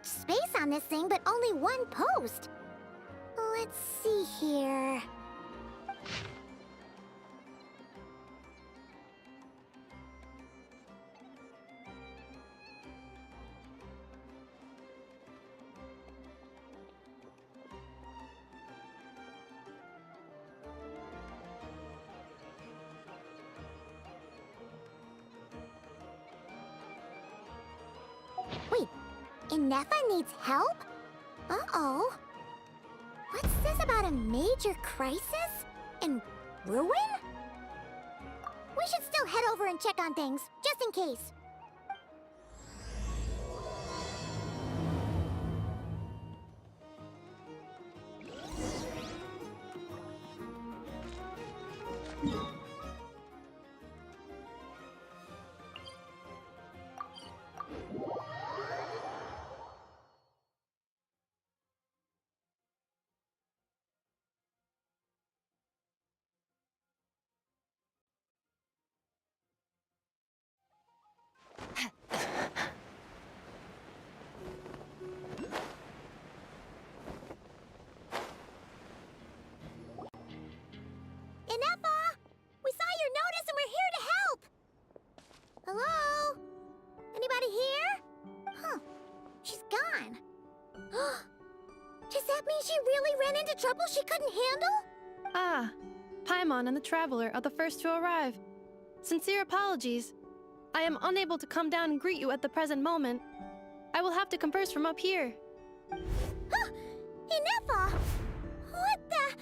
space on this thing, but only one post. Let's see here. Wait, Ineffa needs help? Uh-oh. What's this about a major crisis? And ruin? We should still head over and check on things, just in case. Ineffa! We saw your notice and we're here to help! Hello? Anybody here? Huh. She's gone. Does that mean she really ran into trouble she couldn't handle? Ah, Paimon and the Traveler are the first to arrive. Sincere apologies. I am unable to come down and greet you at the present moment. I will have to converse from up here. Huh! Ineffa! What the...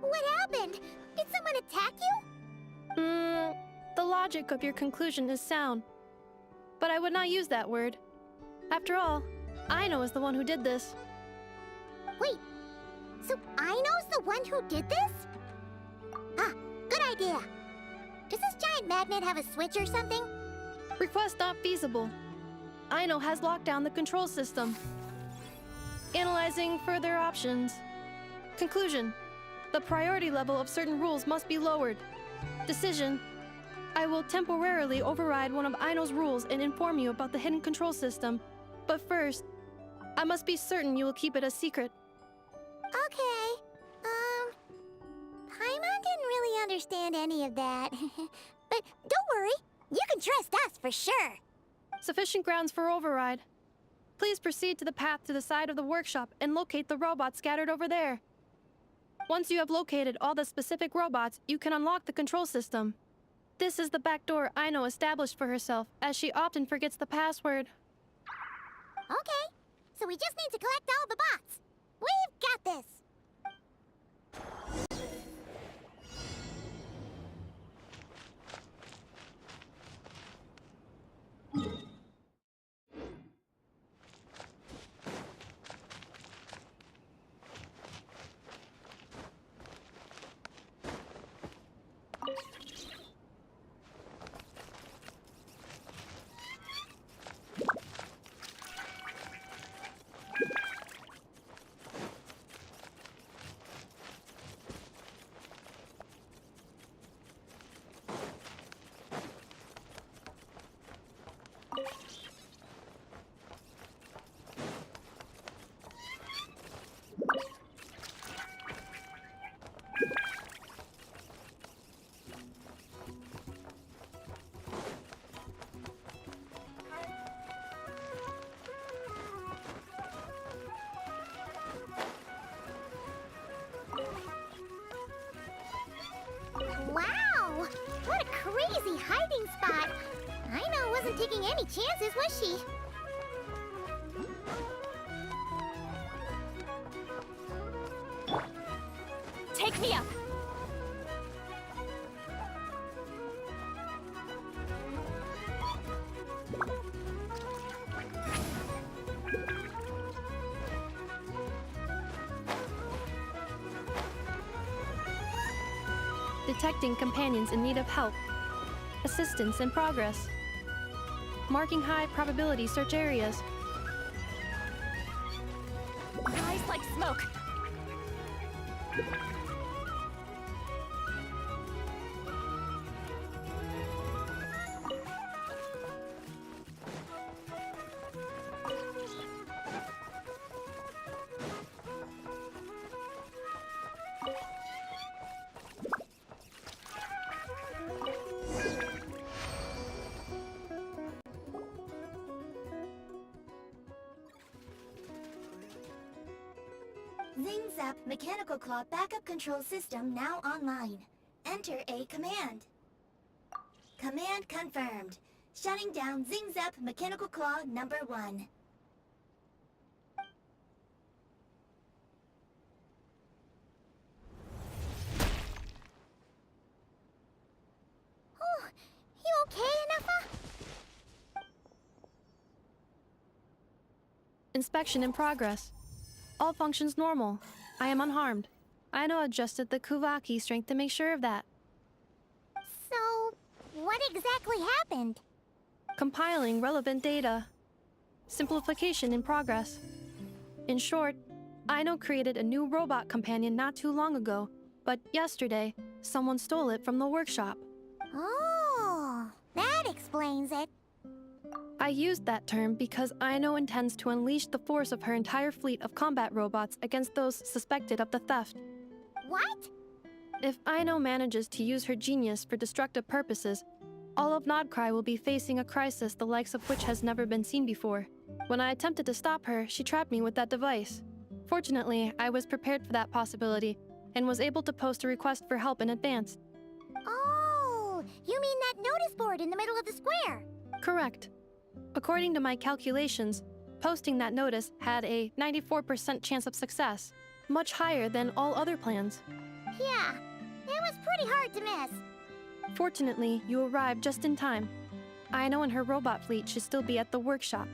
What happened? Did someone attack you? The logic of your conclusion is sound. But I would not use that word. After all, Aino is the one who did this. Wait, so Aino's the one who did this? Ah, good idea. Does this giant magnet have a switch or something? Request not feasible. Aino has locked down the control system. Analyzing further options. Conclusion. The priority level of certain rules must be lowered. Decision. I will temporarily override one of Aino's rules and inform you about the hidden control system. But first, I must be certain you will keep it a secret. Okay. Paimon didn't really understand any of that. But don't worry, you can trust us for sure. Sufficient grounds for override. Please proceed to the path to the side of the workshop and locate the robots scattered over there. Once you have located all the specific robots, you can unlock the control system. This is the back door Aino established for herself, as she often forgets the password. Okay, so we just need to collect all the bots. We've got this. Wow! What a crazy hiding spot! Aino wasn't taking any chances, was she? Take me up! Detecting companions in need of help. Assistance in progress. Marking high probability search areas. Rise like smoke! Mechanical Claw backup control system now online. Enter a command. Command confirmed. Shutting down ZanZan Mechanical Claw number 1. Oh, you okay, Ineffa? Inspection in progress. All functions normal. I am unharmed. Aino adjusted the Kuvaki strength to make sure of that. So, what exactly happened? Compiling relevant data. Simplification in progress. In short, Aino created a new robot companion not too long ago, but yesterday, someone stole it from the workshop. Oh, that explains it. I used that term because Aino intends to unleash the force of her entire fleet of combat robots against those suspected of the theft. What? If Aino manages to use her genius for destructive purposes, all of Nod-Krai will be facing a crisis the likes of which has never been seen before. When I attempted to stop her, she trapped me with that device. Fortunately, I was prepared for that possibility and was able to post a request for help in advance. Oh, you mean that notice board in the middle of the square? Correct. According to my calculations, posting that notice had a 94% chance of success, much higher than all other plans. Yeah, it was pretty hard to miss. Fortunately, you arrived just in time. Aino and her robot fleet should still be at the workshop.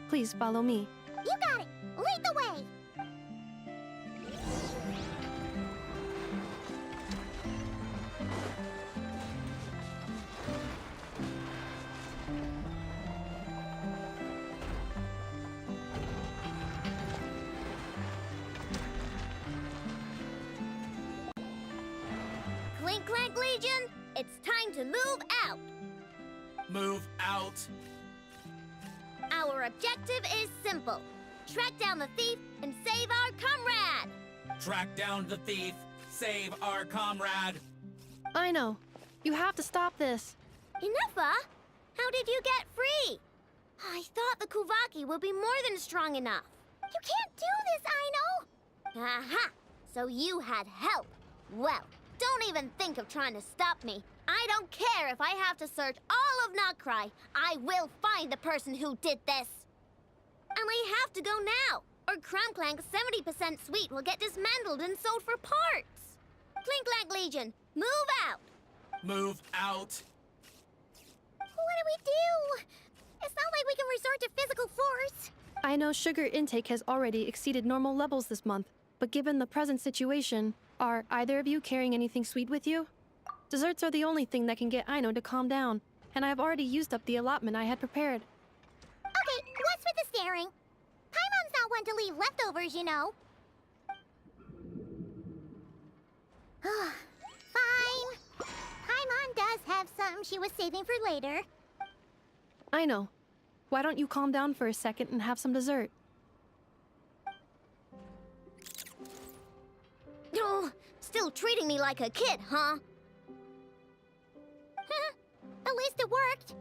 Please follow me. You got it! Lead the way! Clink Clank Legion, it's time to move out! Move out. Our objective is simple. Track down the thief and save our comrade! Track down the thief. Save our comrade. Aino, you have to stop this. Ineffa, how did you get free? I thought the Kuvaki would be more than strong enough. You can't do this, Aino! Aha! So you had help. Well, don't even think of trying to stop me. I don't care if I have to search all of Nod-Krai. I will find the person who did this. And I have to go now, or Clank 70% sweet will get dismantled and sold for parts. Clink Clank Legion, move out! Move out. What do we do? It's not like we can resort to physical force. Aino's sugar intake has already exceeded normal levels this month, but given the present situation, are either of you carrying anything sweet with you? Desserts are the only thing that can get Aino to calm down, and I have already used up the allotment I had prepared. Okay, what's with the staring? Paimon's not one to leave leftovers, you know. Fine. Paimon does have some she was saving for later. Aino, why don't you calm down for a second and have some dessert? Oh, still treating me like a kid, huh? At least it worked.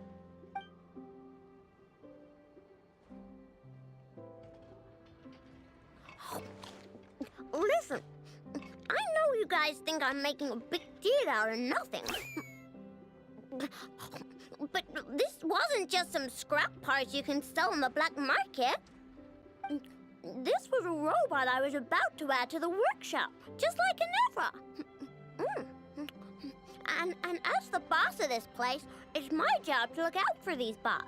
Listen, I know you guys think I'm making a big deal out of nothing. But this wasn't just some scrap parts you can sell on the black market. This was a robot I was about to add to the workshop, just like Ineffa. And as the boss of this place, it's my job to look out for these bots.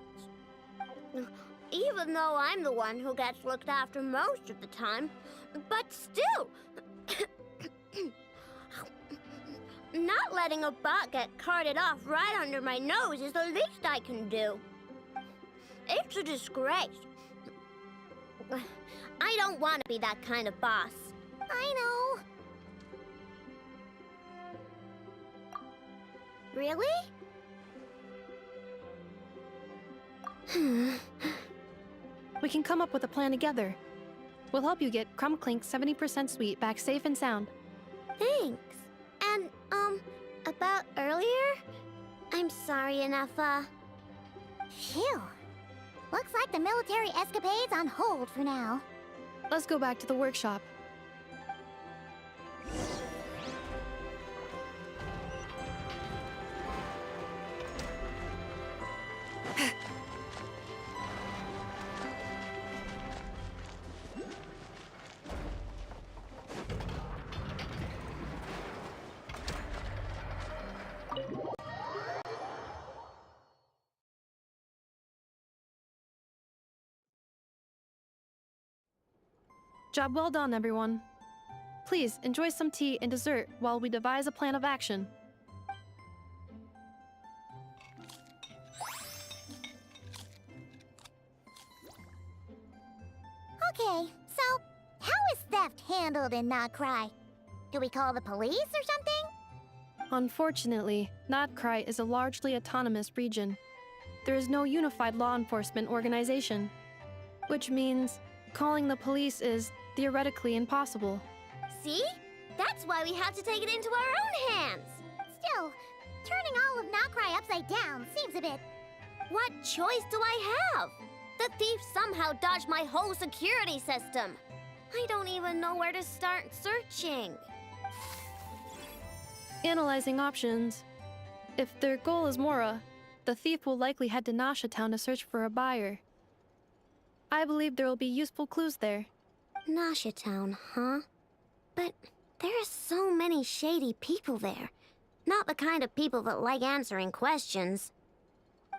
Even though I'm the one who gets looked after most of the time. But still, not letting a bot get carted off right under my nose is the least I can do. It's a disgrace. I don't want to be that kind of boss. I know. Really? We can come up with a plan together. We'll help you get Clink 70% sweet back safe and sound. Thanks. And, about earlier? I'm sorry, Ineffa. Phew. Looks like the military escapade's on hold for now. Let's go back to the workshop. Job well done, everyone. Please enjoy some tea and dessert while we devise a plan of action. Okay, so how is theft handled in Nod-Krai? Do we call the police or something? Unfortunately, Nod-Krai is a largely autonomous region. There is no unified law enforcement organization, which means calling the police is theoretically impossible. See? That's why we have to take it into our own hands. Still, turning all of Nod-Krai upside down seems a bit... What choice do I have? The thief somehow dodged my whole security system. I don't even know where to start searching. Analyzing options. If their goal is Mora, the thief will likely head to Nasha Town to search for a buyer. I believe there will be useful clues there. Nasha Town, huh? But there are so many shady people there. Not the kind of people that like answering questions.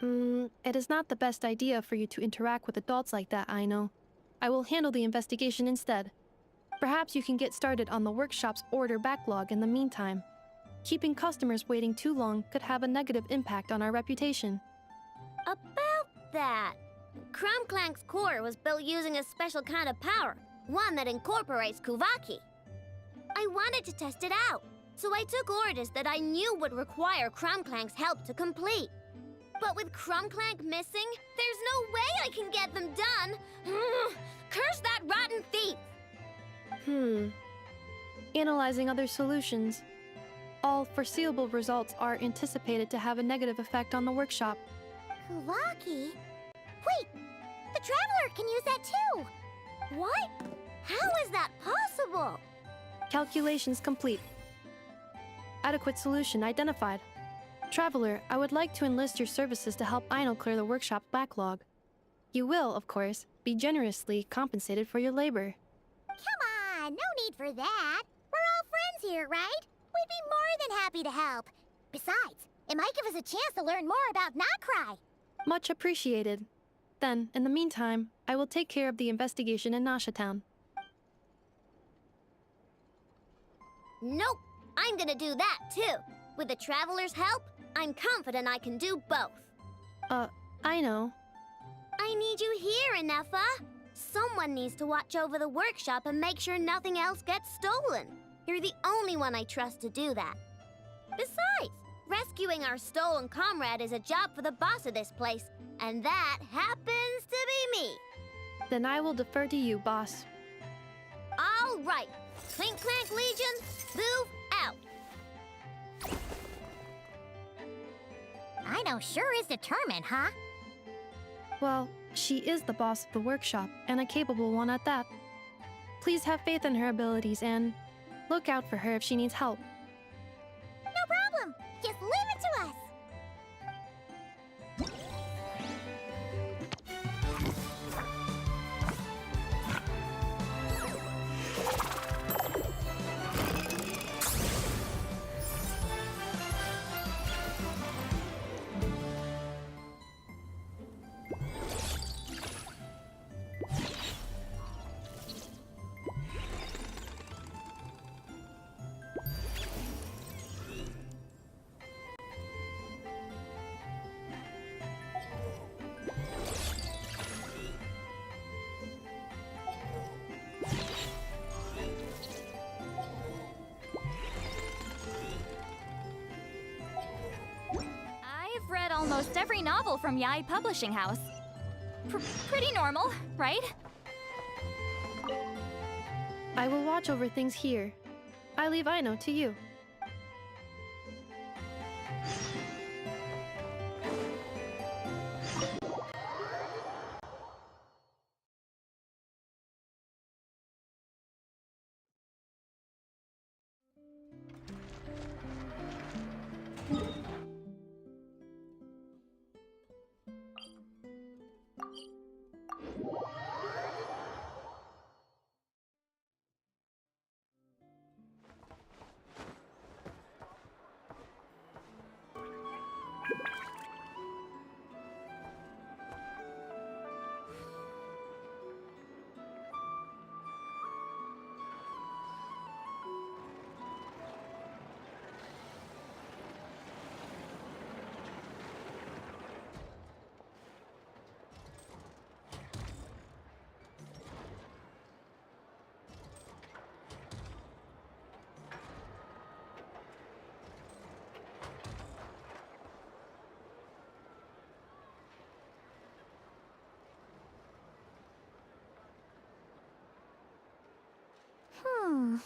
It is not the best idea for you to interact with adults like that, Aino. I will handle the investigation instead. Perhaps you can get started on the workshop's order backlog in the meantime. Keeping customers waiting too long could have a negative impact on our reputation. About that, Crumclank's core was built using a special kind of power, one that incorporates Kuvaki. I wanted to test it out, so I took orders that I knew would require Crumclank's help to complete. But with Crumclank missing, there's no way I can get them done! Curse that rotten thief! Analyzing other solutions. All foreseeable results are anticipated to have a negative effect on the workshop. Kuvaki? Wait! The Traveler can use that too! What? How is that possible? Calculations complete. Adequate solution identified. Traveler, I would like to enlist your services to help Aino clear the workshop's backlog. You will, of course, be generously compensated for your labor. Come on, no need for that. We're all friends here, right? We'd be more than happy to help. Besides, it might give us a chance to learn more about Nod-Krai. Much appreciated. Then, in the meantime, I will take care of the investigation in Nasha Town. Nope, I'm gonna do that too. With the Traveler's help, I'm confident I can do both. I know. I need you here, Ineffa. Someone needs to watch over the workshop and make sure nothing else gets stolen. You're the only one I trust to do that. Besides, rescuing our stolen comrade is a job for the boss of this place, and that happens to be me. Then I will defer to you, boss. All right, Clink Clank Legion, move out. Aino sure is determined, huh? Well, she is the boss of the workshop, and a capable one at that. Please have faith in her abilities and look out for her if she needs help. No problem. Just leave it to us. I've read almost every novel from Yae Publishing House. Pretty normal, right? I will watch over things here. I leave Aino to you.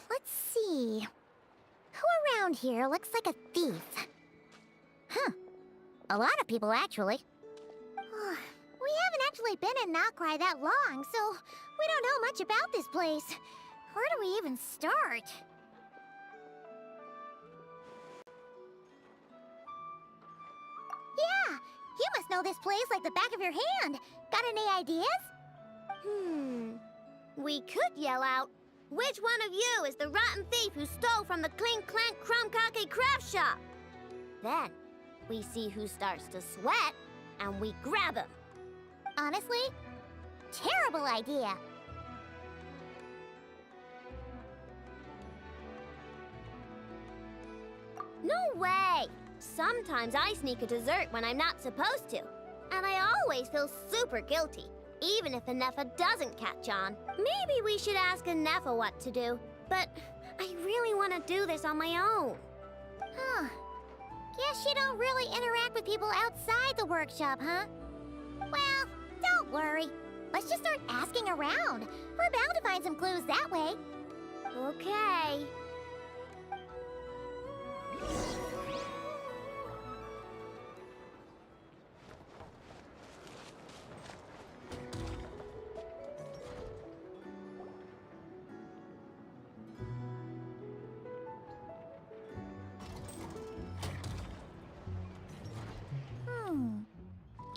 Let's see. Who around here looks like a thief? Huh. A lot of people, actually. We haven't actually been in Nod-Krai that long, so we don't know much about this place. Where do we even start? Yeah, you must know this place like the back of your hand. Got any ideas? We could yell out, which one of you is the rotten thief who stole from the Clink Clank Crumb-Kake craft shop? Then, we see who starts to sweat, and we grab him. Honestly, terrible idea. No way! Sometimes I sneak a dessert when I'm not supposed to. And I always feel super guilty, even if Ineffa doesn't catch on. Maybe we should ask Ineffa what to do, but I really want to do this on my own. Huh. Guess you don't really interact with people outside the workshop, huh? Well, don't worry. Let's just start asking around. We're bound to find some clues that way. Okay.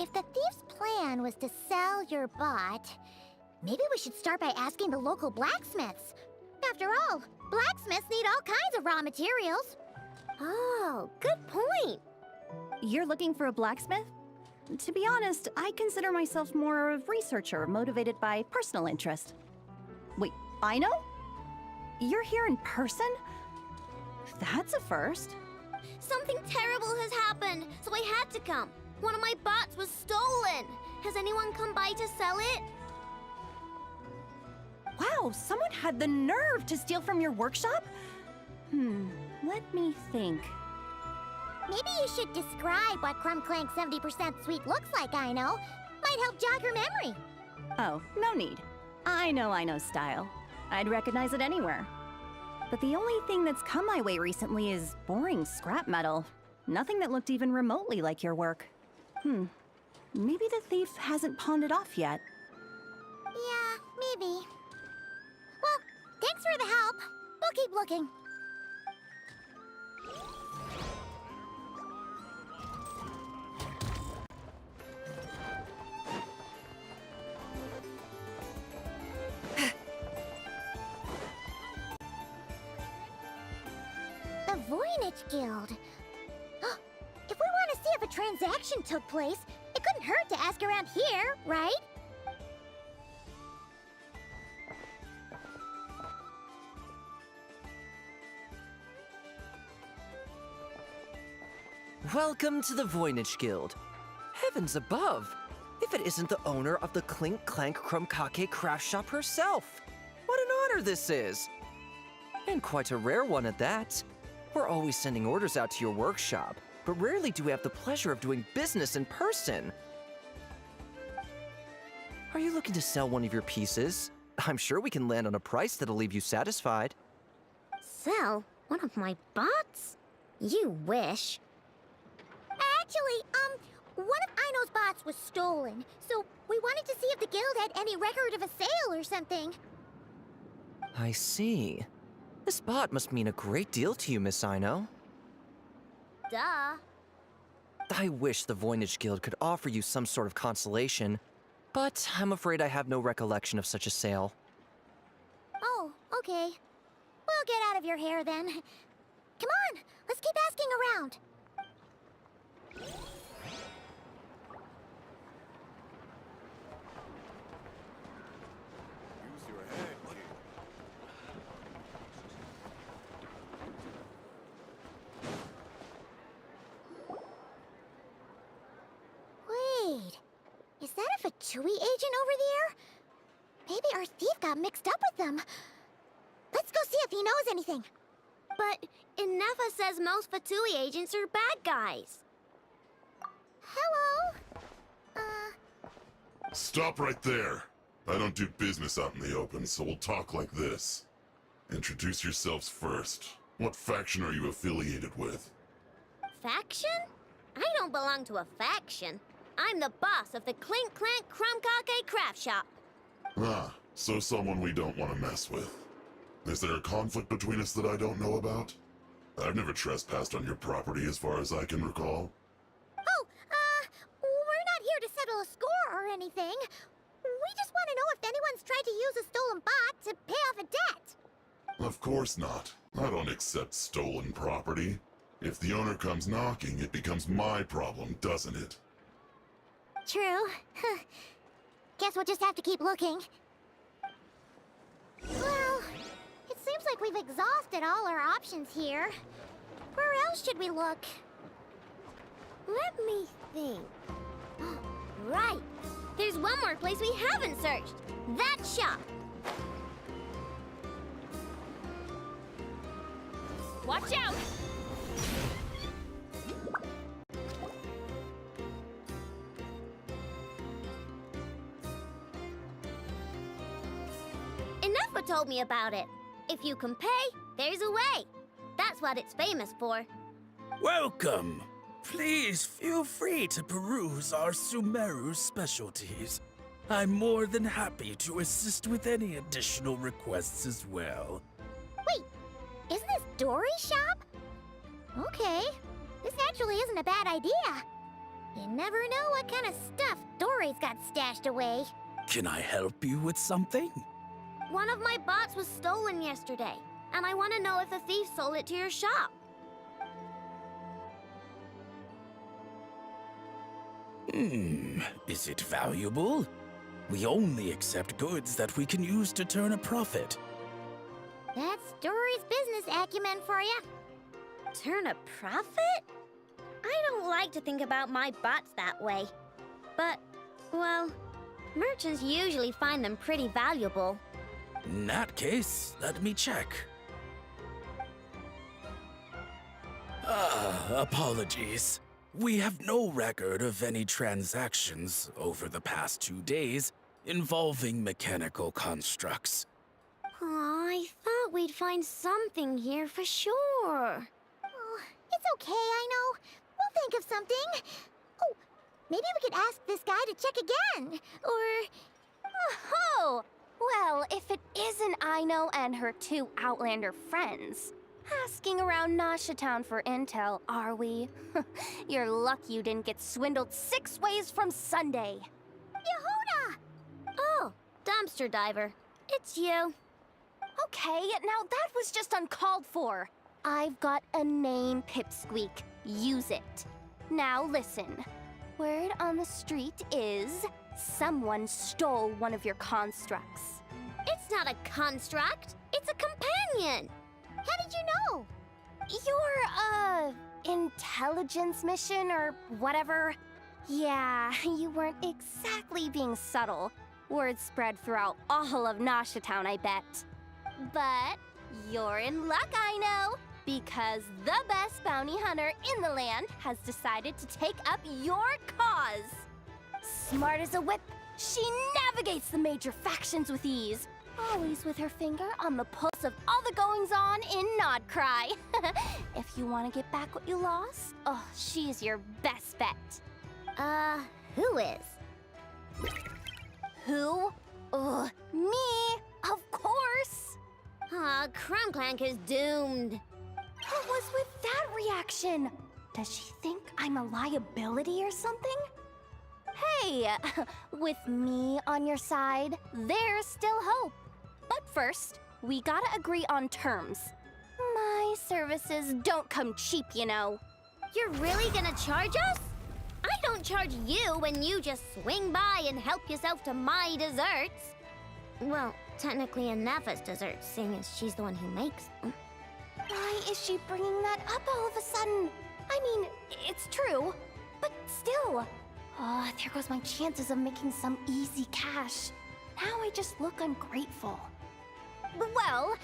If the thief's plan was to sell your bot, maybe we should start by asking the local blacksmiths. After all, blacksmiths need all kinds of raw materials. Oh, good point. You're looking for a blacksmith? To be honest, I consider myself more of a researcher motivated by personal interest. Wait, Aino? You're here in person? That's a first. Something terrible has happened, so I had to come. One of my bots was stolen. Has anyone come by to sell it? Wow, someone had the nerve to steal from your workshop? Let me think. Maybe you should describe what Crumb Clank 70% sweet looks like, Aino. Might help jog your memory. Oh, no need. I know Aino's style. I'd recognize it anywhere. But the only thing that's come my way recently is boring scrap metal. Nothing that looked even remotely like your work. Maybe the thief hasn't pawned it off yet. Yeah, maybe. Well, thanks for the help. We'll keep looking. The Voynich Guild. If we want to see if a transaction took place, it couldn't hurt to ask around here, right? Welcome to the Voynich Guild. Heavens above! If it isn't the owner of the Clink Clank Crumb-Kake craft shop herself! What an honor this is! And quite a rare one at that. We're always sending orders out to your workshop, but rarely do we have the pleasure of doing business in person. Are you looking to sell one of your pieces? I'm sure we can land on a price that'll leave you satisfied. Sell one of my bots? You wish. Actually, one of Aino's bots was stolen, so we wanted to see if the guild had any record of a sale or something. I see. This bot must mean a great deal to you, Miss Aino. Duh. I wish the Voynich Guild could offer you some sort of consolation, but I'm afraid I have no recollection of such a sale. Oh, okay. We'll get out of your hair then. Come on, let's keep asking around. Wait, is that a Fatui agent over there? Maybe our thief got mixed up with them. Let's go see if he knows anything. But Ineffa says most Fatui agents are bad guys. Hello? Stop right there. I don't do business out in the open, so we'll talk like this. Introduce yourselves first. What faction are you affiliated with? Faction? I don't belong to a faction. I'm the boss of the Clink Clank Crumb Craft Shop. Ah, so someone we don't want to mess with. Is there a conflict between us that I don't know about? I've never trespassed on your property as far as I can recall. Oh, we're not here to settle a score or anything. We just want to know if anyone's tried to use a stolen bot to pay off a debt. Of course not. I don't accept stolen property. If the owner comes knocking, it becomes my problem, doesn't it? True. Guess we'll just have to keep looking. Well, it seems like we've exhausted all our options here. Where else should we look? Let me think. Right. There's one more place we haven't searched. That shop. Watch out! Ineffa told me about it. If you can pay, there's a way. That's what it's famous for. Welcome! Please feel free to peruse our Sumeru specialties. I'm more than happy to assist with any additional requests as well. Wait, isn't this Dory's shop? Okay, this actually isn't a bad idea. You never know what kind of stuff Dory's got stashed away. Can I help you with something? One of my bots was stolen yesterday, and I want to know if the thief sold it to your shop. Is it valuable? We only accept goods that we can use to turn a profit. That's Dory's business acumen for you. Turn a profit? I don't like to think about my bots that way. But, well, merchants usually find them pretty valuable. In that case, let me check. Apologies. We have no record of any transactions over the past 2 days involving mechanical constructs. Aw, I thought we'd find something here for sure. Oh, it's okay, I know. We'll think of something. Oh, maybe we could ask this guy to check again. Or... Oh, well, if it isn't Aino and her 2 Outlander friends. Asking around Nasha Town for intel, are we? You're lucky you didn't get swindled 6 ways from Sunday. Yehuda! Oh, dumpster diver. It's you. Okay, now that was just uncalled for. I've got a name, Pipsqueak. Use it. Now listen. Word on the street is someone stole one of your constructs. It's not a construct. It's a companion. How did you know? Your, intelligence mission or whatever? Yeah, you weren't exactly being subtle. Word spread throughout all of Nasha Town, I bet. But you're in luck, Aino, because the best bounty hunter in the land has decided to take up your cause. Smart as a whip, she navigates the major factions with ease. Always with her finger on the pulse of all the goings-on in Nod-Krai. If you want to get back what you lost, oh, she's your best bet. Who is? Who? Me, of course. Aw, Clank is doomed. What was with that reaction? Does she think I'm a liability or something? Hey, with me on your side, there's still hope. But first, we gotta agree on terms. My services don't come cheap, you know. You're really gonna charge us? I don't charge you when you just swing by and help yourself to my desserts. Well, technically Ineffa's desserts, seeing as she's the one who makes them. Why is she bringing that up all of a sudden? I mean, it's true, but still. Oh, there goes my chances of making some easy cash. Now I just look ungrateful. Well,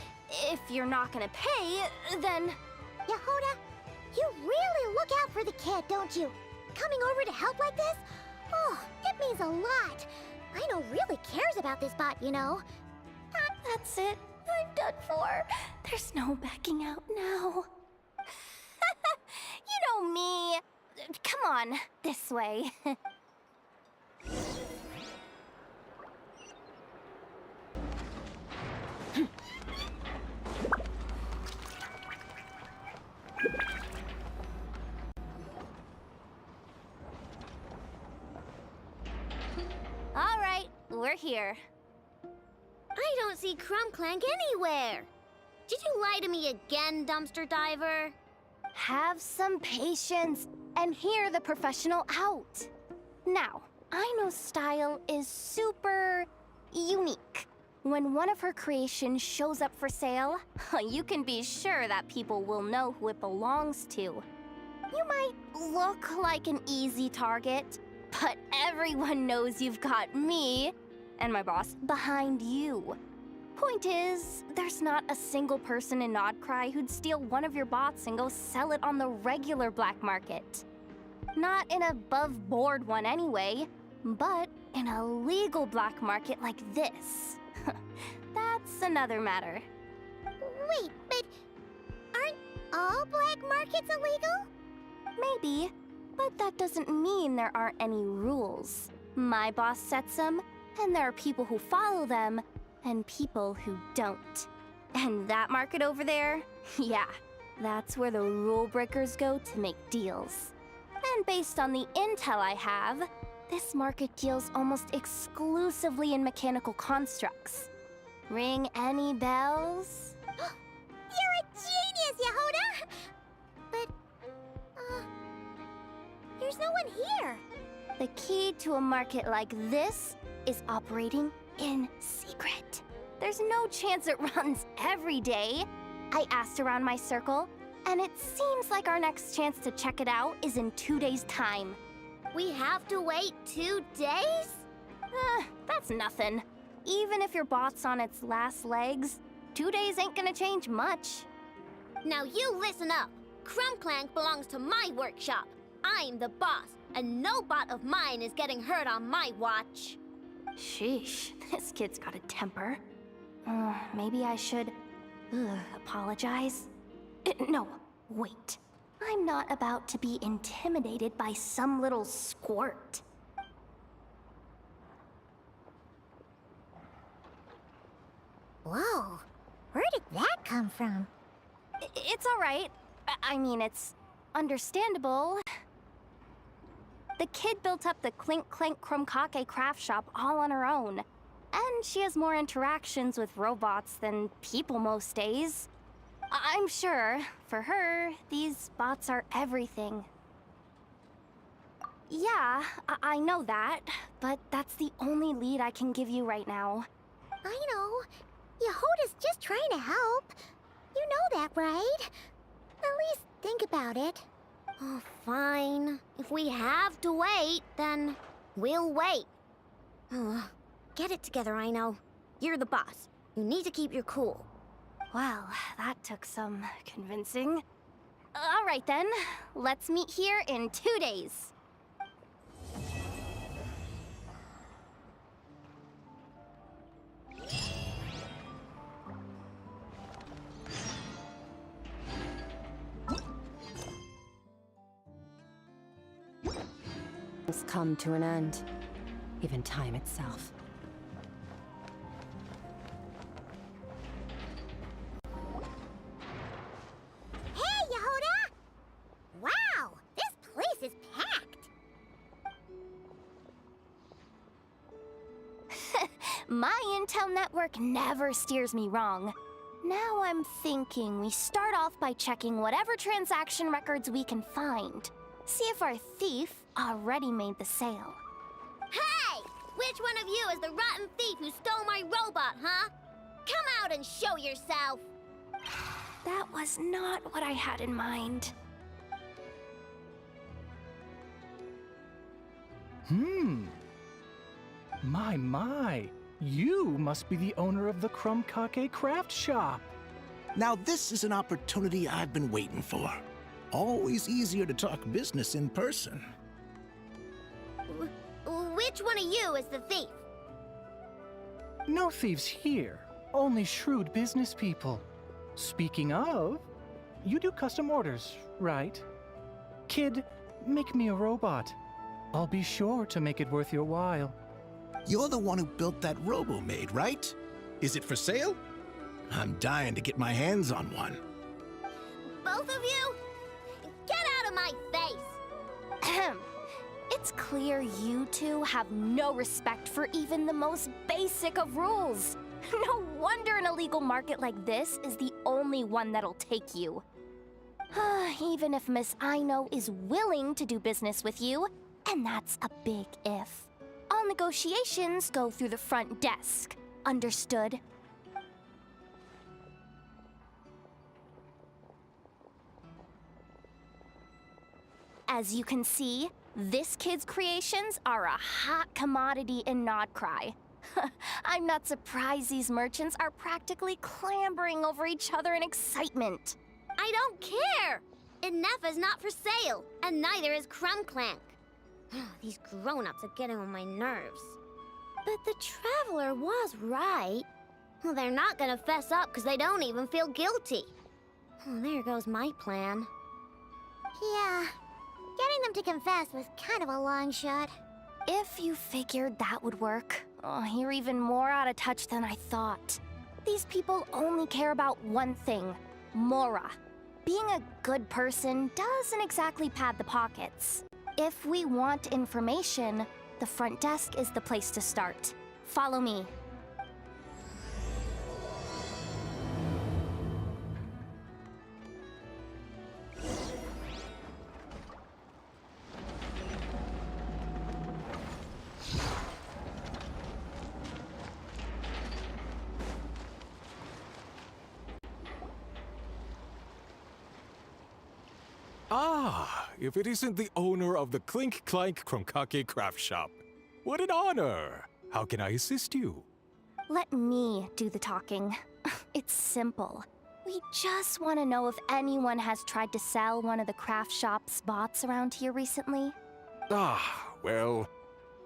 if you're not gonna pay, then... Yehuda, you really look out for the kid, don't you? Coming over to help like this? Oh, it means a lot. Aino really cares about this bot, you know. That's it. I'm done for. There's no backing out now. You know me. Come on, this way. All right, we're here. I don't see Clank anywhere. Did you lie to me again, dumpster diver? Have some patience and hear the professional out. Now, Aino's style is super unique. When one of her creations shows up for sale, you can be sure that people will know who it belongs to. You might look like an easy target, but everyone knows you've got me and my boss behind you. Point is, there's not a single person in Nod-Krai who'd steal one of your bots and go sell it on the regular black market. Not an above-board one anyway, but in a legal black market like this. That's another matter. Wait, but aren't all black markets illegal? Maybe, but that doesn't mean there aren't any rules. My boss sets them, and there are people who follow them, and people who don't. And that market over there, yeah, that's where the rule breakers go to make deals. And based on the intel I have, this market deals almost exclusively in mechanical constructs. Ring any bells? You're a genius, Yehoda! But, there's no one here. The key to a market like this is operating in secret. There's no chance it runs every day. I asked around my circle, and it seems like our next chance to check it out is in 2 days' time. We have to wait 2 days? That's nothing. Even if your bot's on its last legs, 2 days ain't gonna change much. Now you listen up. Clank belongs to my workshop. I'm the boss, and no bot of mine is getting hurt on my watch. Sheesh, this kid's got a temper. Maybe I should apologize. No, wait. I'm not about to be intimidated by some little squirt. Whoa, where did that come from? It's all right. I mean, it's understandable. The kid built up the complotto craft shop all on her own. And she has more interactions with robots than people most days. I'm sure, for her, these bots are everything. Yeah, I know that, but that's the only lead I can give you right now. I know. Yehoda's just trying to help. You know that, right? At least think about it. Oh, fine. If we have to wait, then we'll wait. Get it together, Aino. You're the boss. You need to keep your cool. Well, that took some convincing. All right then, let's meet here in 2 days. It's come to an end. Even time itself. Hey, Yehoda! Wow, this place is packed. My intel network never steers me wrong. Now I'm thinking we start off by checking whatever transaction records we can find. See if our thief already made the sale. Hey! Which one of you is the rotten thief who stole my robot, huh? Come out and show yourself! That was not what I had in mind. My. You must be the owner of the complotto craft shop. Now this is an opportunity I've been waiting for. Always easier to talk business in person. Which one of you is the thief? No thieves here. Only shrewd business people. Speaking of, you do custom orders, right? Kid, make me a robot. I'll be sure to make it worth your while. You're the one who built that robo-maid, right? Is it for sale? I'm dying to get my hands on one. Both of you? Get out of my face! It's clear you two have no respect for even the most basic of rules. No wonder an illegal market like this is the only one that'll take you. Even if Miss Aino is willing to do business with you, and that's a big if. All negotiations go through the front desk. Understood? As you can see, this kid's creations are a hot commodity in Nod-Krai. I'm not surprised these merchants are practically clambering over each other in excitement. I don't care! Ineffa's not for sale, and neither is Clank. These grown-ups are getting on my nerves. But the Traveler was right. Well, they're not gonna fess up because they don't even feel guilty. Oh, there goes my plan. Yeah, getting them to confess was kind of a long shot. If you figured that would work, you're even more out of touch than I thought. These people only care about one thing, Mora. Being a good person doesn't exactly pad the pockets. If we want information, the front desk is the place to start. Follow me. Ah, if it isn't the owner of the Clink-Clank Craft Shop. What an honor! How can I assist you? Let me do the talking. It's simple. We just want to know if anyone has tried to sell one of the craft shop's bots around here recently. Ah, well,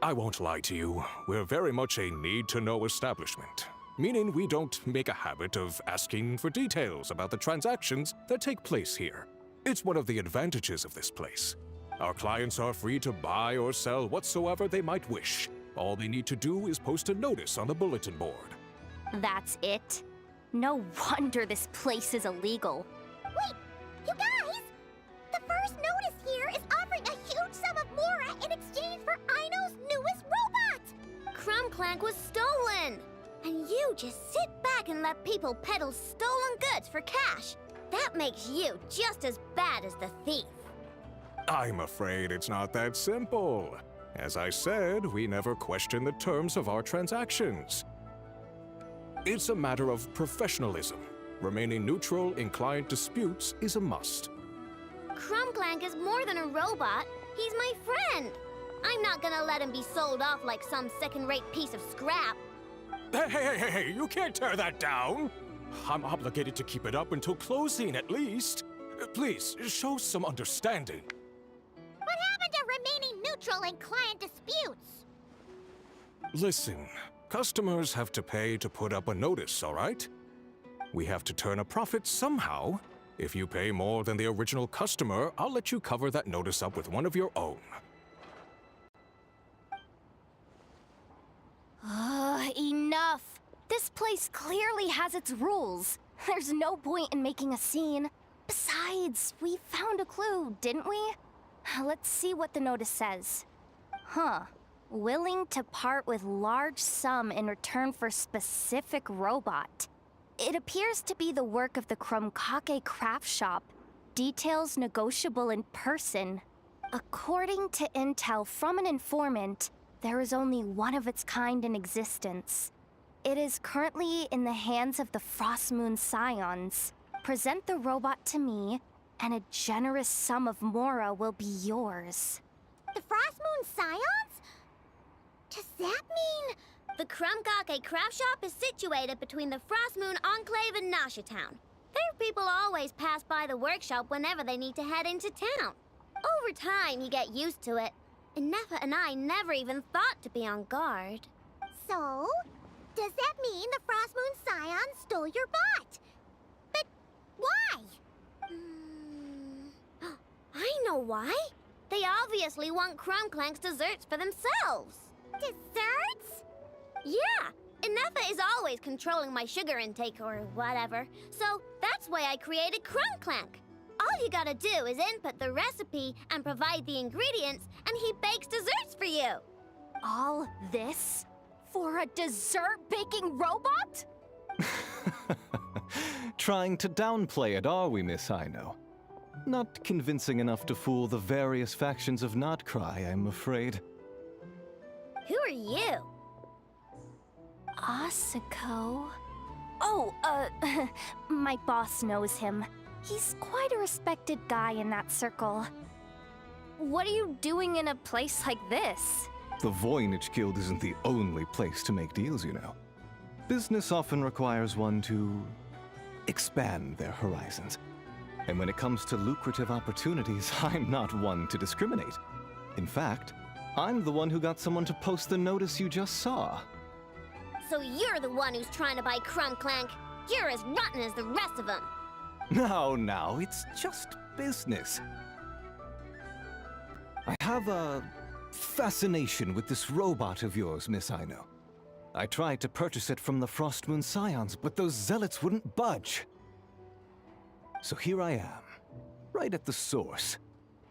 I won't lie to you. We're very much a need-to-know establishment. Meaning we don't make a habit of asking for details about the transactions that take place here. It's one of the advantages of this place. Our clients are free to buy or sell whatsoever they might wish. All they need to do is post a notice on the bulletin board. That's it? No wonder this place is illegal. Wait, you guys! The first notice here is offering a huge sum of Mora in exchange for Aino's newest robot! Clank was stolen! And you just sit back and let people peddle stolen goods for cash. That makes you just as bad as the thief. I'm afraid it's not that simple. As I said, we never question the terms of our transactions. It's a matter of professionalism. Remaining neutral in client disputes is a must. Clank is more than a robot. He's my friend. I'm not gonna let him be sold off like some second-rate piece of scrap. Hey, you can't tear that down! I'm obligated to keep it up until closing, at least. Please, show some understanding. What happened to remaining neutral in client disputes? Listen, customers have to pay to put up a notice, all right? We have to turn a profit somehow. If you pay more than the original customer, I'll let you cover that notice up with one of your own. Enough! This place clearly has its rules. There's no point in making a scene. Besides, we found a clue, didn't we? Let's see what the notice says. Willing to part with large sum in return for specific robot. It appears to be the work of the Chromkake craft shop. Details negotiable in person. According to intel from an informant, there is only one of its kind in existence. It is currently in the hands of the Frost Moon Scions. Present the robot to me, and a generous sum of Mora will be yours. The Frost Moon Scions? Does that mean... The Chromkake craft shop is situated between the Frost Moon Enclave and Nasha Town. Their people always pass by the workshop whenever they need to head into town. Over time, you get used to it. Ineffa and I never even thought to be on guard. So, Does that mean the Frost Moon Scion stole your bot? But why? I know why. They obviously want Clank's desserts for themselves. Desserts? Yeah, Ineffa is always controlling my sugar intake or whatever, so that's why I created Clank. All you gotta do is input the recipe and provide the ingredients, and he bakes desserts for you. All this for a dessert baking robot? Trying to downplay it, are we, Miss Aino? Not convincing enough to fool the various factions of Nod-Krai, I'm afraid. Who are you? Asako? Oh, my boss knows him. He's quite a respected guy in that circle. What are you doing in a place like this? The Voynich Guild isn't the only place to make deals, you know. Business often requires one to expand their horizons. And when it comes to lucrative opportunities, I'm not one to discriminate. In fact, I'm the one who got someone to post the notice you just saw. So you're the one who's trying to buy Clank. You're as rotten as the rest of them. No, it's just business. I have a fascination with this robot of yours, Miss Aino. I tried to purchase it from the Frost Moon Scions, but those zealots wouldn't budge. So here I am, right at the source.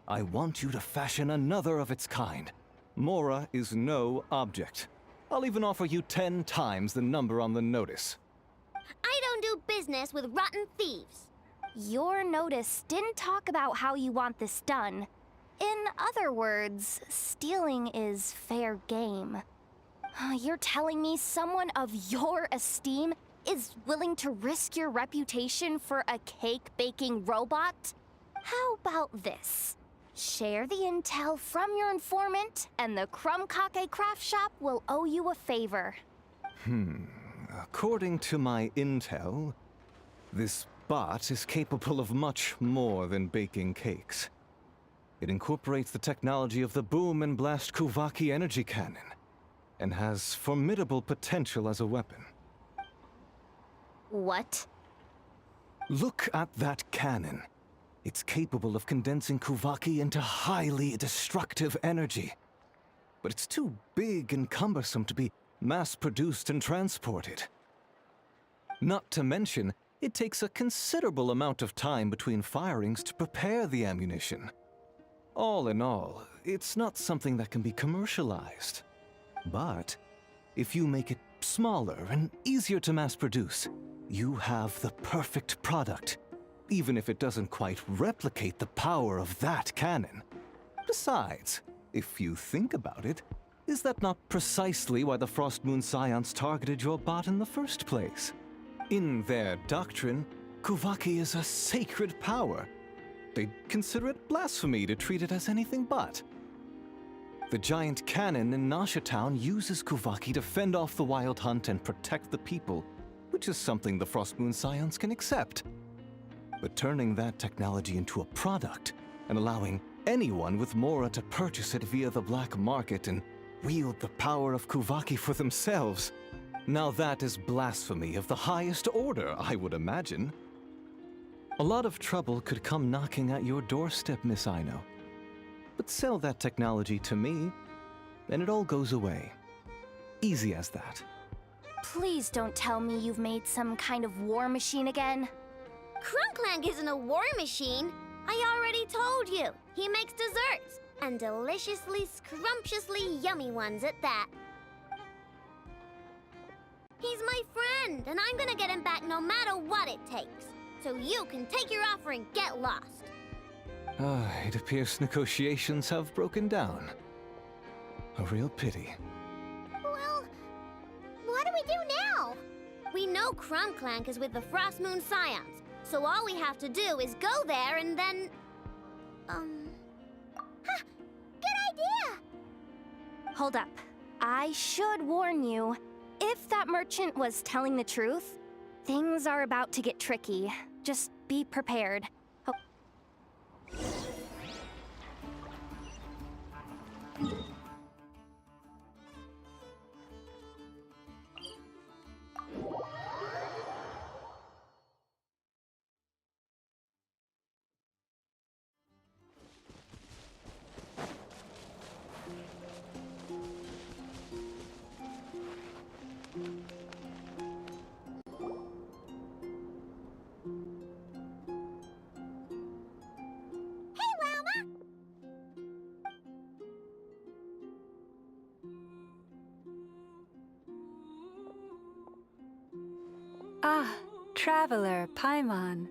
I want you to fashion another of its kind. Mora is no object. I'll even offer you 10 times the number on the notice. I don't do business with rotten thieves. Your notice didn't talk about how you want this done. In other words, stealing is fair game. You're telling me someone of your esteem is willing to risk your reputation for a cake-baking robot? How about this? Share the intel from your informant, and the Crumkake craft shop will owe you a favor. According to my intel, this bot is capable of much more than baking cakes. It incorporates the technology of the boom and blast Kuvaki energy cannon, and has formidable potential as a weapon. What? Look at that cannon. It's capable of condensing Kuvaki into highly destructive energy. But it's too big and cumbersome to be mass-produced and transported. Not to mention, it takes a considerable amount of time between firings to prepare the ammunition. All in all, it's not something that can be commercialized. But if you make it smaller and easier to mass-produce, you have the perfect product, even if it doesn't quite replicate the power of that cannon. Besides, if you think about it, is that not precisely why the Frost Moon Scions targeted your bot in the first place? In their doctrine, Kuvaki is a sacred power. They'd consider it blasphemy to treat it as anything but. The giant cannon in Nasha Town uses Kuvaki to fend off the wild hunt and protect the people, which is something the Frost Moon Scions can accept. But turning that technology into a product and allowing anyone with Mora to purchase it via the black market and wield the power of Kuvaki for themselves, now that is blasphemy of the highest order, I would imagine. A lot of trouble could come knocking at your doorstep, Miss Aino. But sell that technology to me, and it all goes away. Easy as that. Please don't tell me you've made some kind of war machine again. Clank isn't a war machine. I already told you. He makes desserts, and deliciously, scrumptiously yummy ones at that. He's my friend, and I'm gonna get him back no matter what it takes. So you can take your offer and get lost. It appears negotiations have broken down. A real pity. Well, what do we do now? We know Clank is with the Frost Moon Scions, so all we have to do is go there and then... Good idea! Hold up. I should warn you. If that merchant was telling the truth, things are about to get tricky. Just be prepared. Oh. Ah, traveler, Paimon.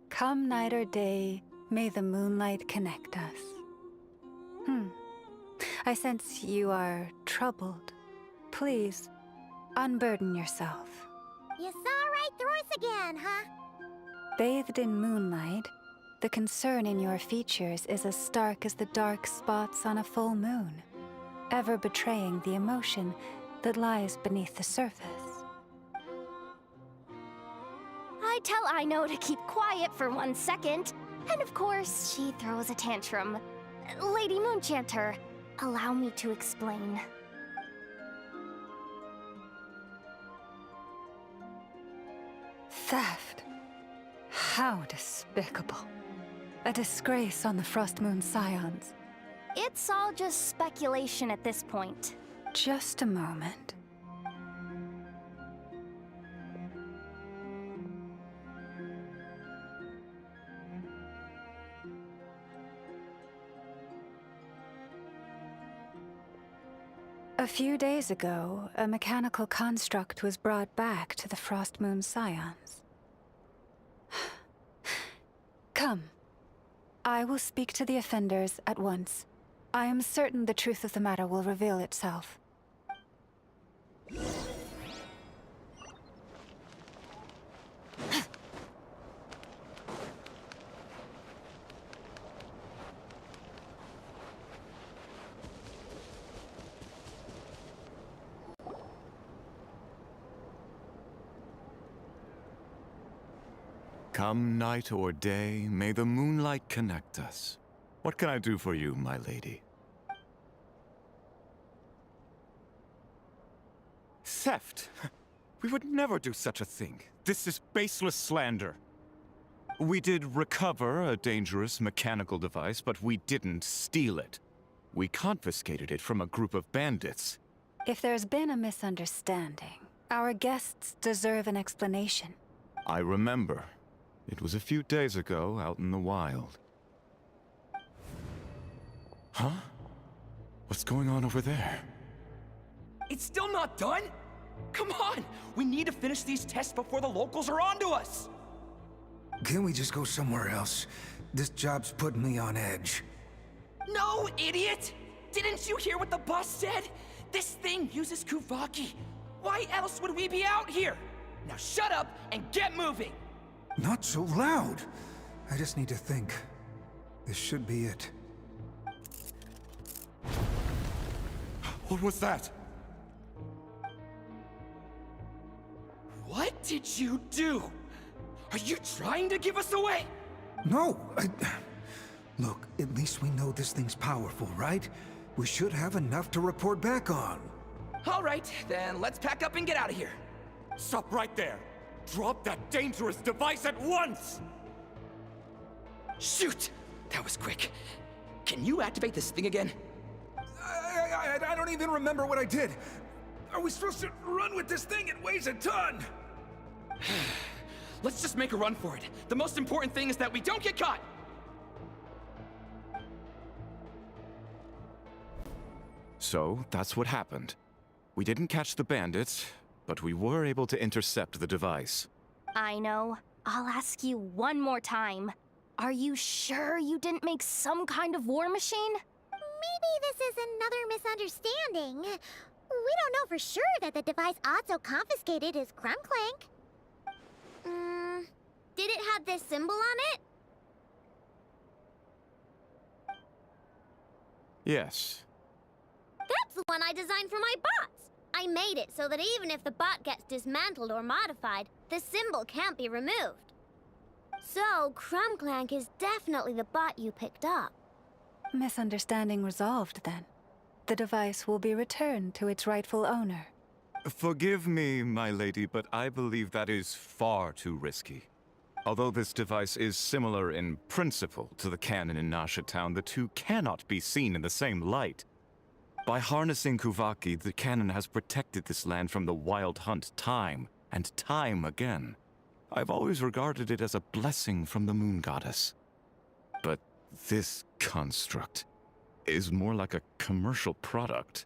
Come night or day, may the moonlight connect us. I sense you are troubled. Please, unburden yourself. You saw right through us again, huh? Bathed in moonlight, the concern in your features is as stark as the dark spots on a full moon, ever betraying the emotion that lies beneath the surface. I tell Aino to keep quiet for 1 second, and of course, she throws a tantrum. Lady Moonchanter, allow me to explain. Theft. How despicable. A disgrace on the Frost Moon Scions. It's all just speculation at this point. Just a moment. A few days ago, a mechanical construct was brought back to the Frost Moon Scions. Come. I will speak to the offenders at once. I am certain the truth of the matter will reveal itself. Come night or day, may the moonlight connect us. What can I do for you, my lady? Theft? We would never do such a thing. This is baseless slander. We did recover a dangerous mechanical device, but we didn't steal it. We confiscated it from a group of bandits. If there's been a misunderstanding, our guests deserve an explanation. I remember. It was a few days ago out in the wild. Huh? What's going on over there? It's still not done? Come on! We need to finish these tests before the locals are onto us! Can we just go somewhere else? This job's putting me on edge. No, idiot! Didn't you hear what the boss said? This thing uses Kuvaki. Why else would we be out here? Now shut up and get moving! Not so loud! I just need to think. This should be it. What was that? What did you do? Are you trying to give us away? No! Look, at least we know this thing's powerful, right? We should have enough to report back on. All right, then let's pack up and get out of here. Stop right there! Drop that dangerous device at once! Shoot! That was quick. Can you activate this thing again? I don't even remember what I did. Are we supposed to run with this thing? It weighs a ton! Let's just make a run for it. The most important thing is that we don't get caught! So, that's what happened. We didn't catch the bandits, but we were able to intercept the device. Aino, I'll ask you one more time. Are you sure you didn't make some kind of war machine? Maybe this is another misunderstanding. We don't know for sure that the device Otto confiscated is Crumclank. Did it have this symbol on it? Yes. That's the one I designed for my bots. I made it so that even if the bot gets dismantled or modified, the symbol can't be removed. So, Crumclank is definitely the bot you picked up. Misunderstanding resolved, then. The device will be returned to its rightful owner. Forgive me, my lady, but I believe that is far too risky. Although this device is similar in principle to the cannon in Nasha Town, the two cannot be seen in the same light. By harnessing Kuvaki, the cannon has protected this land from the wild hunt time and time again. I've always regarded it as a blessing from the moon goddess. But this construct is more like a commercial product.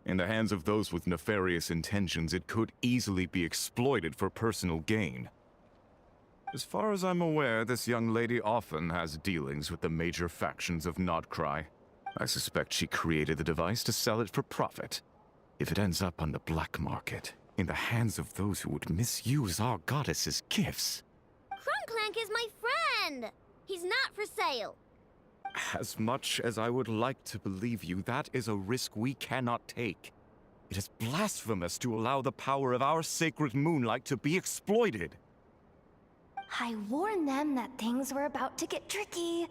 In the hands of those with nefarious intentions, it could easily be exploited for personal gain. As far as I'm aware, this young lady often has dealings with the major factions of Nod-Krai. I suspect she created the device to sell it for profit. If it ends up on the black market, in the hands of those who would misuse our goddess's gifts... Clank is my friend! He's not for sale. As much as I would like to believe you, that is a risk we cannot take. It is blasphemous to allow the power of our sacred moonlight to be exploited. I warned them that things were about to get tricky.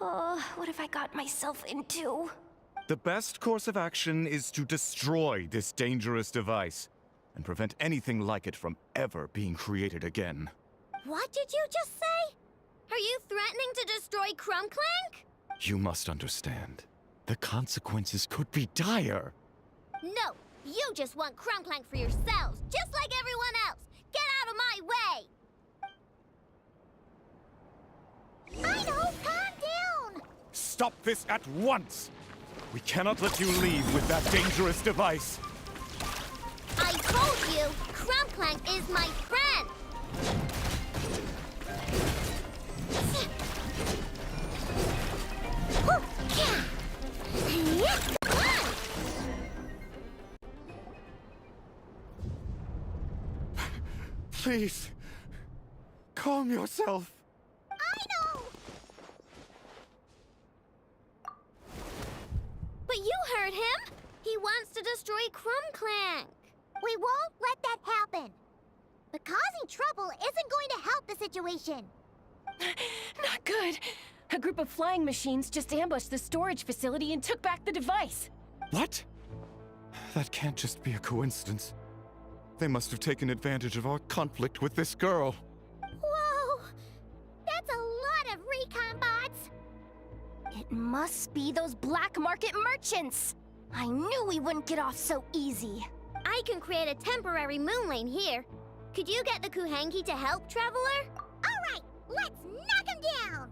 Oh, what have I got myself into? The best course of action is to destroy this dangerous device and prevent anything like it from ever being created again. What did you just say? Are you threatening to destroy Clank? You must understand. The consequences could be dire. No, you just want Clank for yourselves, just like everyone else. Get out of my way! Aino, calm down! Stop this at once! We cannot let you leave with that dangerous device. I told you, Clank is my friend! Please, calm yourself. Aino! But you heard him! He wants to destroy Clank. We won't let that happen. But causing trouble isn't going to help the situation. Not good. A group of flying machines just ambushed the storage facility and took back the device. What? That can't just be a coincidence. They must have taken advantage of our conflict with this girl. Whoa! That's a lot of recon bots! It must be those black market merchants! I knew we wouldn't get off so easy. I can create a temporary moon lane here. Could you get the Kuhangi to help, Traveler? Alright, let's knock him down!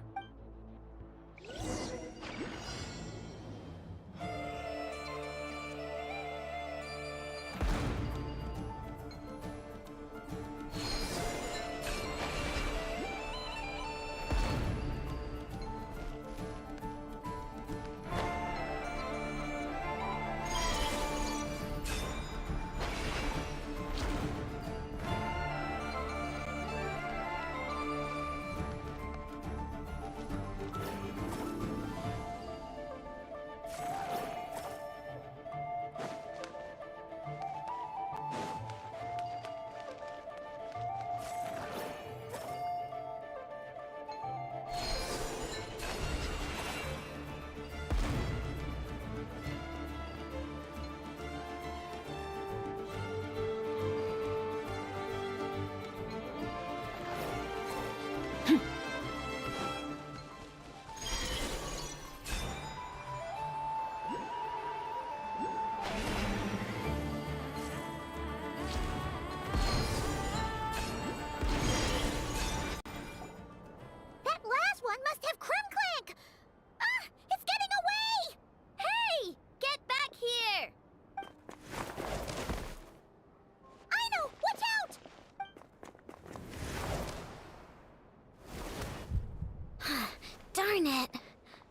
Darn it.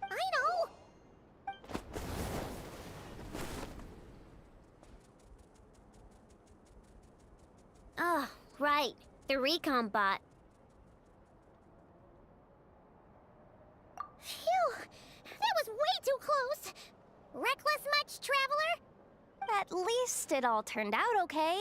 Aino! Oh, right. The recon bot. Phew! That was way too close! Reckless much, Traveler? At least it all turned out okay.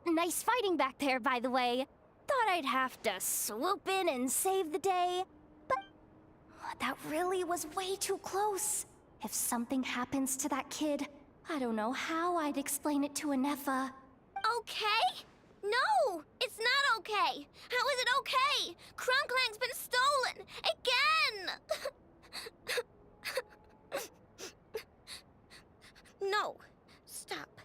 Nice fighting back there, by the way. Thought I'd have to swoop in and save the day. But that really was way too close. If something happens to that kid, I don't know how I'd explain it to Ineffa. Okay? No! It's not okay! How is it okay? Clan's been stolen! Again! No. Stop.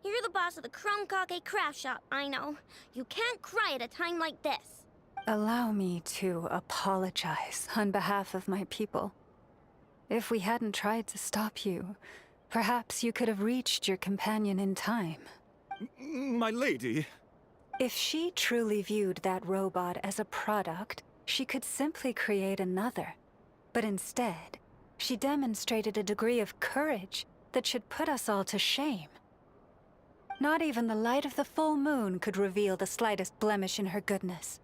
You're the boss of the Crumb-Kake craft shop, I know. You can't cry at a time like this. Allow me to apologize on behalf of my people. If we hadn't tried to stop you, Perhaps you could have reached your companion in time. My lady. If she truly viewed that robot as a product, she could simply create another. But instead, she demonstrated a degree of courage that should put us all to shame. Not even the light of the full moon could reveal the slightest blemish in her goodness.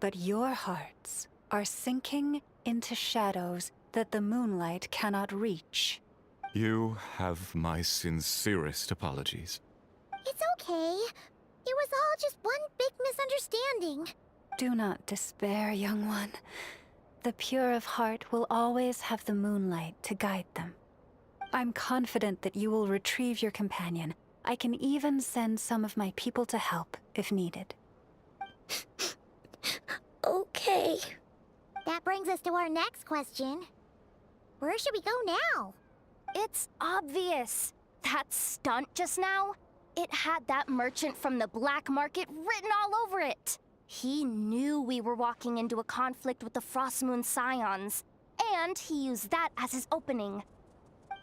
But your hearts are sinking into shadows that the moonlight cannot reach. You have my sincerest apologies. It's okay. It was all just one big misunderstanding. Do not despair, young one. The pure of heart will always have the moonlight to guide them. I'm confident that you will retrieve your companion. I can even send some of my people to help if needed. Okay. That brings us to our next question. Where should we go now? It's obvious. That stunt just now, it had that merchant from the black market written all over it. He knew we were walking into a conflict with the Frostmoon Scions, and he used that as his opening.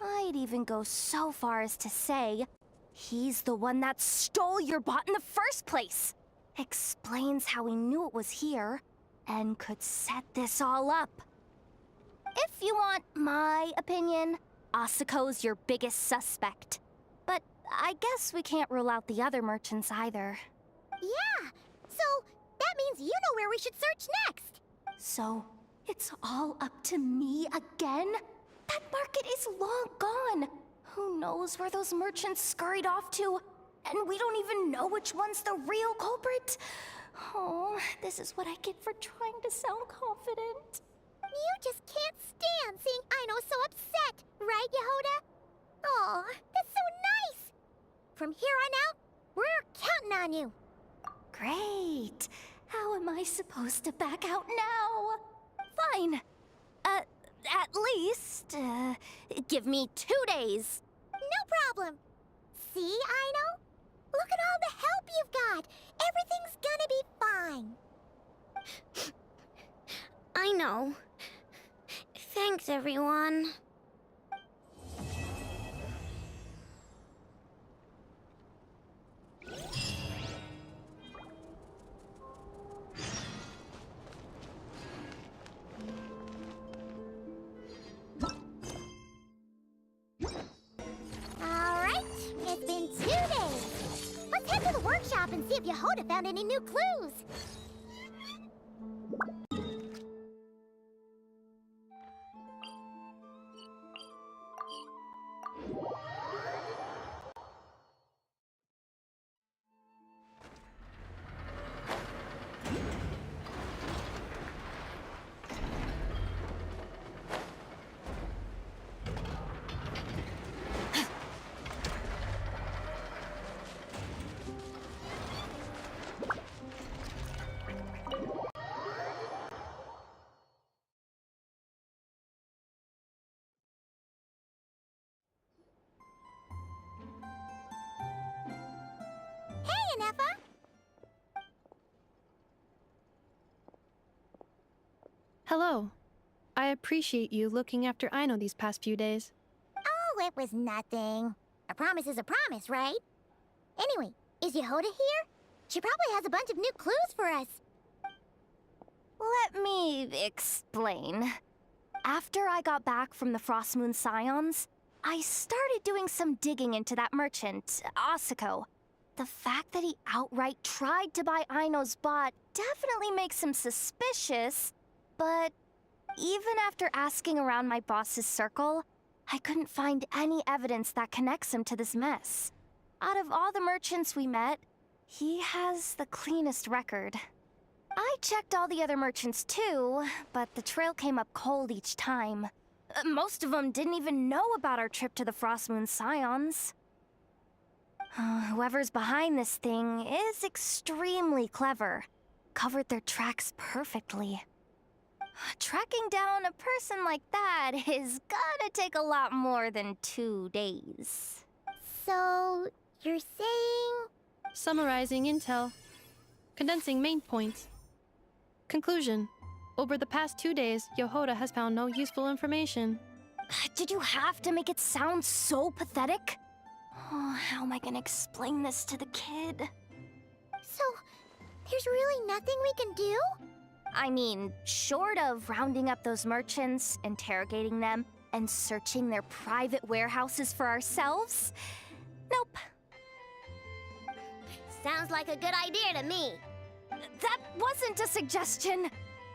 I'd even go so far as to say, he's the one that stole your bot in the first place. Explains how he knew it was here, and could set this all up. If you want my opinion, Asuko's your biggest suspect. But I guess we can't rule out the other merchants either. Yeah, so that means you know where we should search next. So, it's all up to me again? That market is long gone. Who knows where those merchants scurried off to? And we don't even know which one's the real culprit. Oh, this is what I get for trying to sound confident. You just can't stand seeing Aino so upset, right, Yehoda? Aw, that's so nice! From here on out, we're counting on you. Great. How am I supposed to back out now? Fine. At least, give me 2 days. No problem. See, Aino? Look at all the help you've got. Everything's gonna be fine. I know. Thanks, everyone. Alright, it's been 2 days. Let's head to the workshop and see if Yehoda found any new clues. Hey, Ineffa! Hello. I appreciate you looking after Aino these past few days. Oh, it was nothing. A promise is a promise, right? Anyway, is Yehoda here? She probably has a bunch of new clues for us. Let me explain. After I got back from the Frostmoon Scions, I started doing some digging into that merchant, Asuko. The fact that he outright tried to buy Aino's bot definitely makes him suspicious, but even after asking around my boss's circle, I couldn't find any evidence that connects him to this mess. Out of all the merchants we met, he has the cleanest record. I checked all the other merchants too, but the trail came up cold each time. Most of them didn't even know about our trip to the Frostmoon Scions. Whoever's behind this thing is extremely clever. Covered their tracks perfectly. Tracking down a person like that is gonna take a lot more than 2 days. So, you're saying... Summarizing intel. Condensing main points. Conclusion. Over the past 2 days, Yehoda has found no useful information. Did you have to make it sound so pathetic? Oh, how am I gonna explain this to the kid? So, there's really nothing we can do? I mean, short of rounding up those merchants, interrogating them, and searching their private warehouses for ourselves? Nope. Sounds like a good idea to me. That wasn't a suggestion.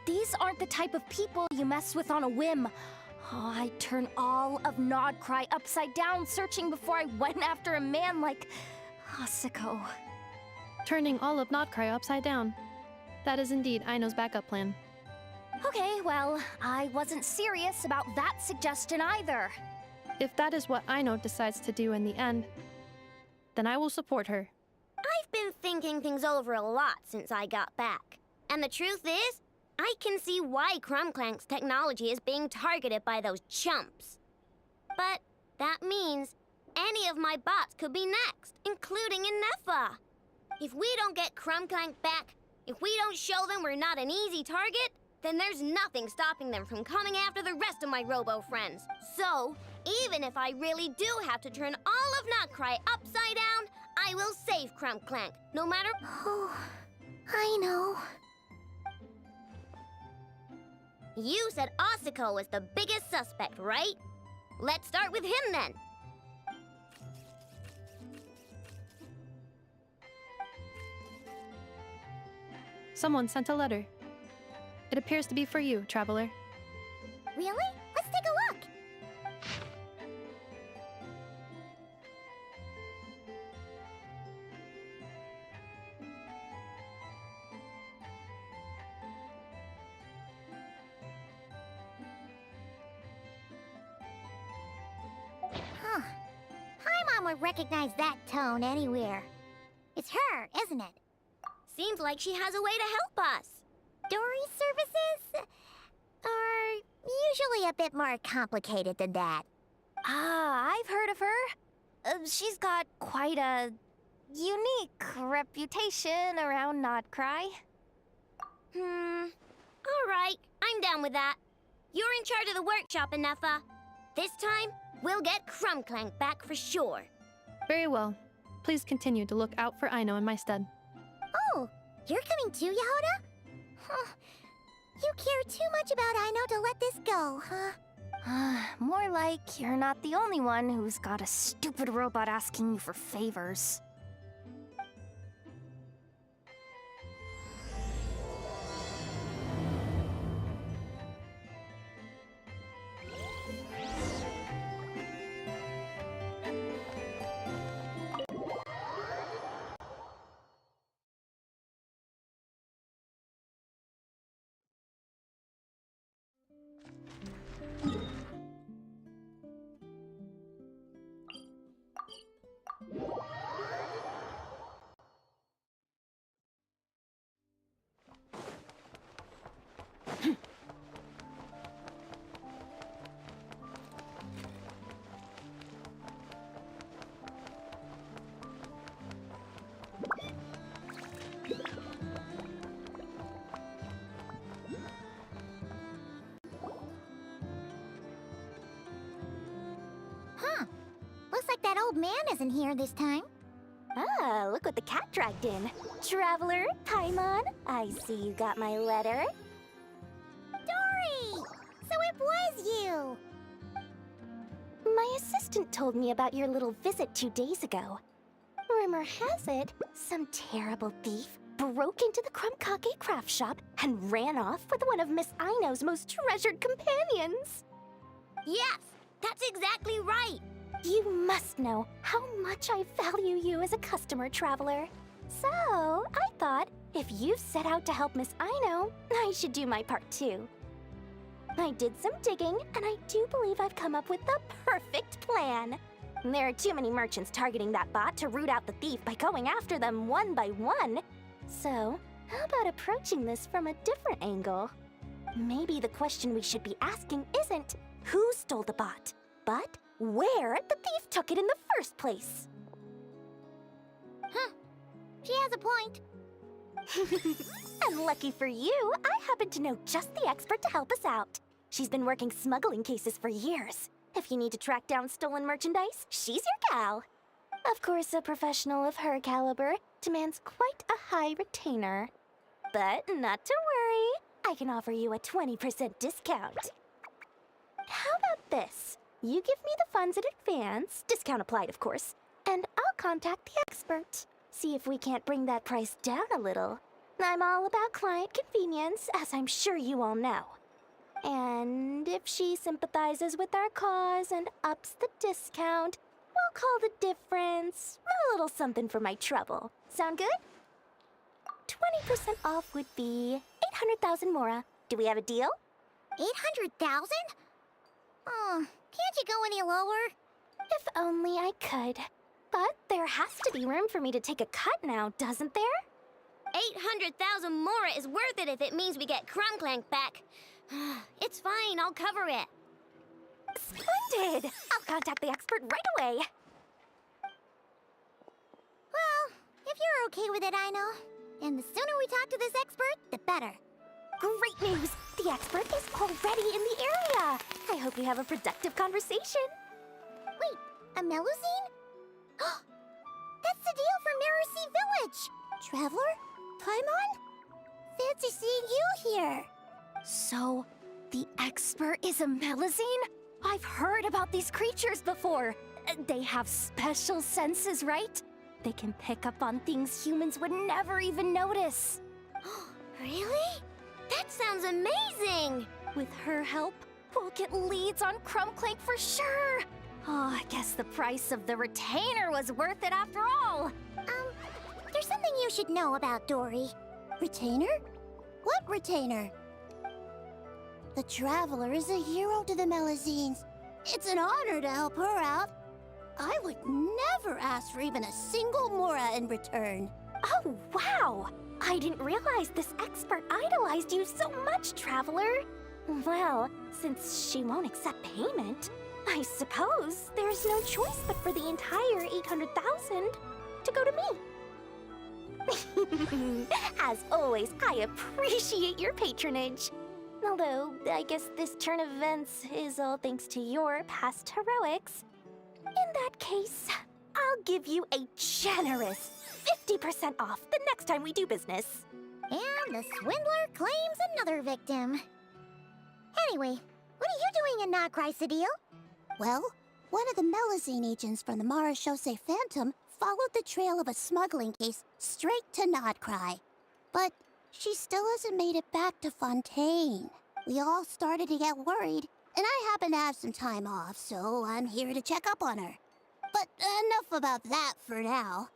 These aren't the type of people you mess with on a whim. Oh, I'd turn all of Nod-Krai upside down searching before I went after a man like Asuko. Turning all of Nod-Krai upside down. That is indeed Aino's backup plan. Okay, well, I wasn't serious about that suggestion either. If that is what Aino decides to do in the end, then I will support her. I've been thinking things over a lot since I got back. And the truth is, I can see why Crumclank's technology is being targeted by those chumps. But that means any of my bots could be next, including Ineffa. If we don't get Crumclank back, if we don't show them we're not an easy target, then there's nothing stopping them from coming after the rest of my robo-friends. So, even if I really do have to turn all of Nod-Krai upside down, I will save Crumclank, no matter— Oh, I know. You said Asuko was the biggest suspect, right? Let's start with him then. Someone sent a letter. It appears to be for you, traveler. Really? Let's take a look. Huh. Paimon would recognize that tone anywhere. It's her, isn't it? Seems like she has a way to help us. Dory's services are usually a bit more complicated than that. Ah, I've heard of her. She's got quite a unique reputation around Nod-Krai. All right, I'm down with that. You're in charge of the workshop, Ineffa. This time, we'll get Crumclank back for sure. Very well. Please continue to look out for Aino in my stead. Oh, you're coming too, Yehoda? Huh. You care too much about Aino to let this go, huh? More like you're not the only one who's got a stupid robot asking you for favors. Looks like that old man isn't here this time. Ah, look what the cat dragged in. Traveler, Paimon, I see you got my letter. Dory! So it was you! My assistant told me about your little visit 2 days ago. Rumor has it, some terrible thief broke into the Crumkake craft shop and ran off with one of Miss Aino's most treasured companions. Yes, that's exactly right. You must know how much I value you as a customer, Traveler. So, I thought, if you've set out to help Miss Aino, I should do my part too. I did some digging, and I do believe I've come up with the perfect plan. There are too many merchants targeting that bot to root out the thief by going after them one by one. So, how about approaching this from a different angle? Maybe the question we should be asking isn't who stole the bot, but where the thief took it in the first place. Huh. She has a point. And lucky for you, I happen to know just the expert to help us out. She's been working smuggling cases for years. If you need to track down stolen merchandise, she's your gal. Of course, a professional of her caliber demands quite a high retainer. But not to worry, I can offer you a 20% discount. How about this? You give me the funds in advance, discount applied of course, and I'll contact the expert. See if we can't bring that price down a little. I'm all about client convenience, as I'm sure you all know. And if she sympathizes with our cause and ups the discount, we'll call the difference a little something for my trouble. Sound good? 20% off would be 800,000 mora. Do we have a deal? 800,000? Oh, can't you go any lower? If only I could. But there has to be room for me to take a cut now, doesn't there? 800,000 mora is worth it if it means we get Clank back. It's fine, I'll cover it. Splendid! I'll contact the expert right away. Well, if you're okay with it, Aino. And the sooner we talk to this expert, the better. Great news! The expert is already in the area! I hope you have a productive conversation. Wait, a Melusine? That's the deal from Mercy Village! Traveler? Paimon? Fancy seeing you here! So, the expert is a Melusine? I've heard about these creatures before. They have special senses, right? They can pick up on things humans would never even notice. Really? That sounds amazing! With her help, we'll get leads on Clank for sure. Oh, I guess the price of the retainer was worth it after all. There's something you should know about Dory. Retainer? What retainer? The Traveler is a hero to the Melusines. It's an honor to help her out. I would never ask for even a single mora in return. Oh, wow! I didn't realize this expert idolized you so much, Traveler. Well, since she won't accept payment, I suppose there's no choice but for the entire 800,000 to go to me. As always, I appreciate your patronage. Although, I guess this turn of events is all thanks to your past heroics. In that case, I'll give you a generous 50% off the next time we do business. And the swindler claims another victim. Anyway, what are you doing in Nod-Krai, Sadil? Well, one of the Melusine agents from the Marechaussee Phantom followed the trail of a smuggling case straight to Nod-Krai. But she still hasn't made it back to Fontaine. We all started to get worried, and I happen to have some time off, so I'm here to check up on her. But enough about that for now.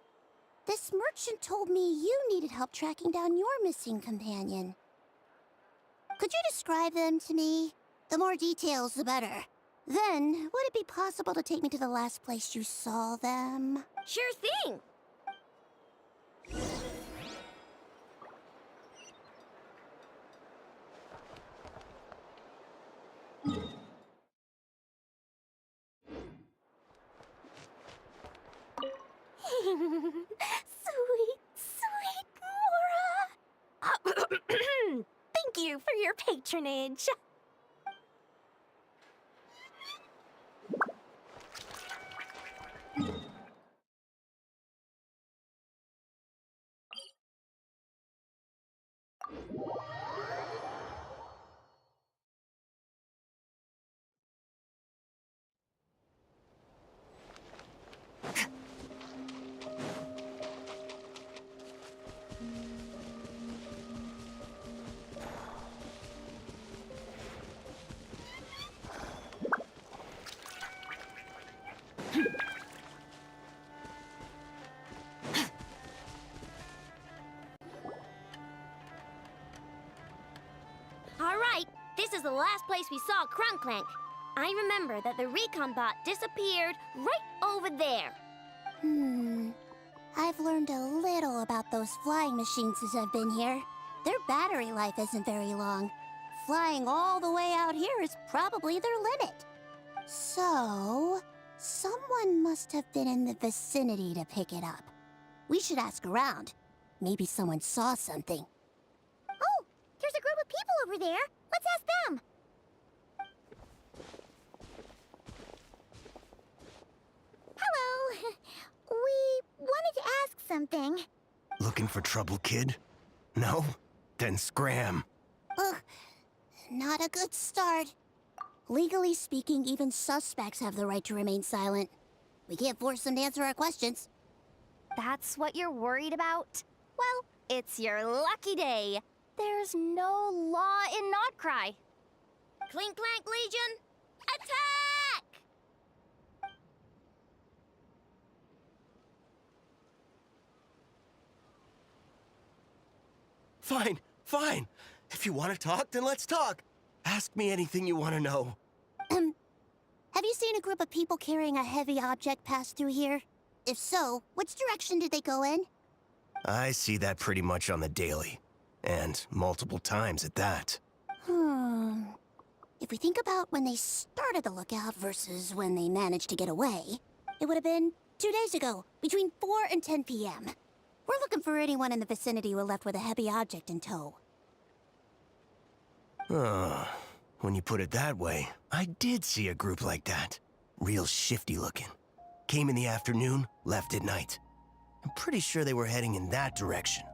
This merchant told me you needed help tracking down your missing companion. Could you describe them to me? The more details, the better. Then, would it be possible to take me to the last place you saw them? Sure thing! Sweet, sweet Mora! Thank you for your patronage. Alright, this is the last place we saw Clank. I remember that the recon bot disappeared right over there. I've learned a little about those flying machines since I've been here. Their battery life isn't very long. Flying all the way out here is probably their limit. So, someone must have been in the vicinity to pick it up. We should ask around. Maybe someone saw something. Oh, there's a group of people over there. Let's ask them. something. Looking for trouble, kid? No? Then scram. Ugh, not a good start. Legally speaking, even suspects have the right to remain silent. We can't force them to answer our questions. That's what you're worried about? Well, it's your lucky day. There's no law in Nod-Krai. Clink Clank Legion, attack! Fine, fine. If you want to talk, then let's talk. Ask me anything you want to know. Have you seen a group of people carrying a heavy object pass through here? If so, which direction did they go in? I see that pretty much on the daily. And multiple times at that. If we think about when they started the lookout versus when they managed to get away, it would have been 2 days ago, between 4 and 10 p.m. We're looking for anyone in the vicinity who left with a heavy object in tow. When you put it that way, I did see a group like that. Real shifty looking. Came in the afternoon, left at night. I'm pretty sure they were heading in that direction.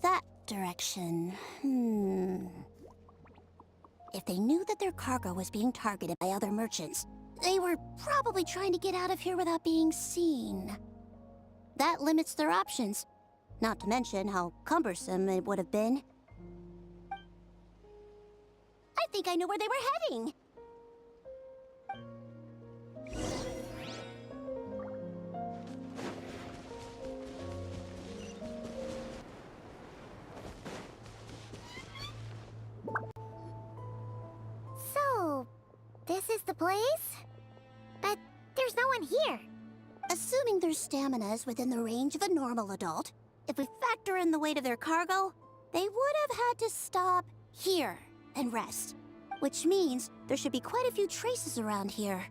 That direction, If they knew that their cargo was being targeted by other merchants, they were probably trying to get out of here without being seen. That limits their options. Not to mention how cumbersome it would have been. I think I know where they were heading. So, this is the place? But there's no one here. Assuming their stamina is within the range of a normal adult, if we factor in the weight of their cargo, they would have had to stop here and rest. Which means there should be quite a few traces around here.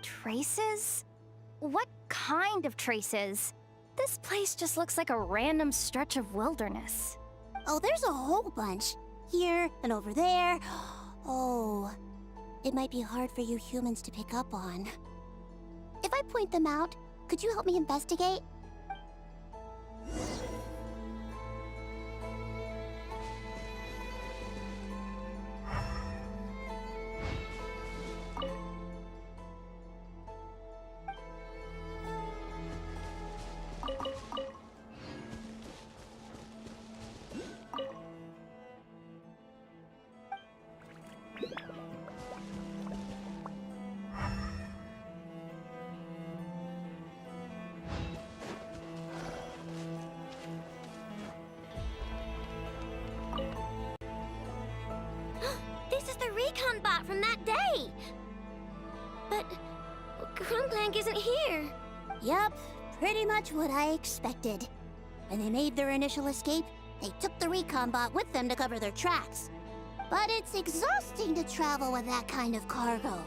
Traces? What kind of traces? This place just looks like a random stretch of wilderness. Oh, there's a whole bunch. Here and over there. Oh, it might be hard for you humans to pick up on. If I point them out, could you help me investigate? This is the recon bot from that day! But Clank isn't here. Yup, pretty much what I expected. When they made their initial escape, they took the recon bot with them to cover their tracks. But it's exhausting to travel with that kind of cargo.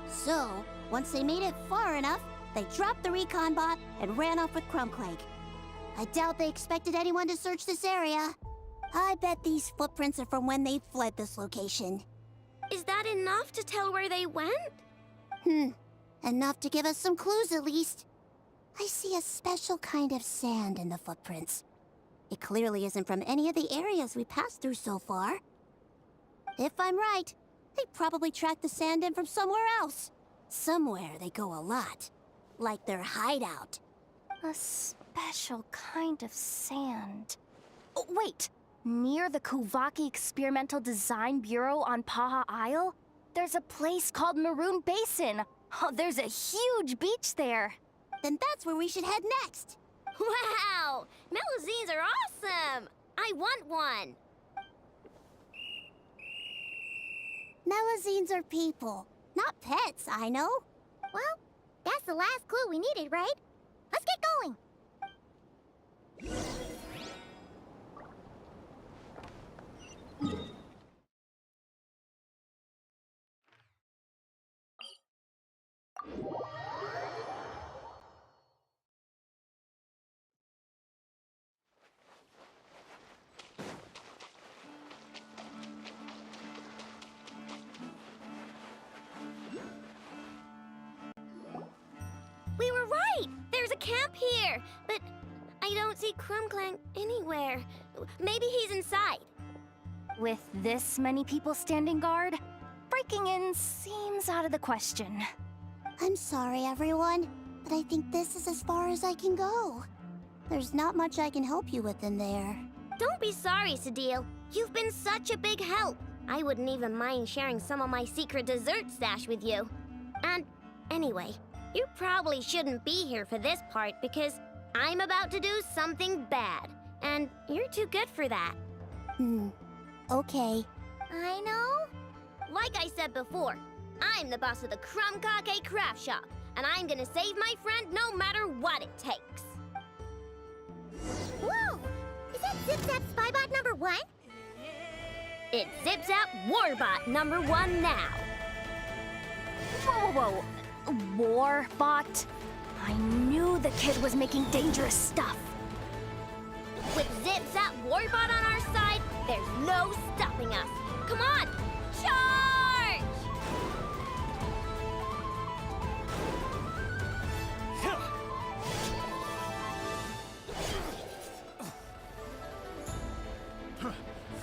So, once they made it far enough, they dropped the recon bot and ran off with Clank. I doubt they expected anyone to search this area. I bet these footprints are from when they fled this location. Is that enough to tell where they went? Enough to give us some clues at least. I see a special kind of sand in the footprints. It clearly isn't from any of the areas we passed through so far. If I'm right, they probably tracked the sand in from somewhere else. Somewhere they go a lot. Like their hideout. A special kind of sand. Oh, wait! Near the Kuvaki Experimental Design Bureau on Paha Isle, there's a place called Maroon Basin. Oh, there's a huge beach there. Then that's where we should head next. Wow! Melazines are awesome! I want one! Melazines are people, not pets, I know. Well, that's the last clue we needed, right? Let's get going! We were right! There's a camp here, but I don't see Crumclank anywhere. Maybe he's inside. With this many people standing guard, breaking in seems out of the question. I'm sorry, everyone, but I think this is as far as I can go. There's not much I can help you with in there. Don't be sorry, Sadil. You've been such a big help. I wouldn't even mind sharing some of my secret dessert stash with you. And anyway, you probably shouldn't be here for this part because I'm about to do something bad, and you're too good for that. Okay. I know. Like I said before, I'm the boss of the Crumcake craft shop, and I'm gonna save my friend no matter what it takes. Whoa! Is that Zip Zap Spybot number 1? It's Zip Zap Warbot number 1 now. Whoa. Warbot? I knew the kid was making dangerous stuff. With Zip Zap Warbot on our side, there's no stopping us. Come on, charge!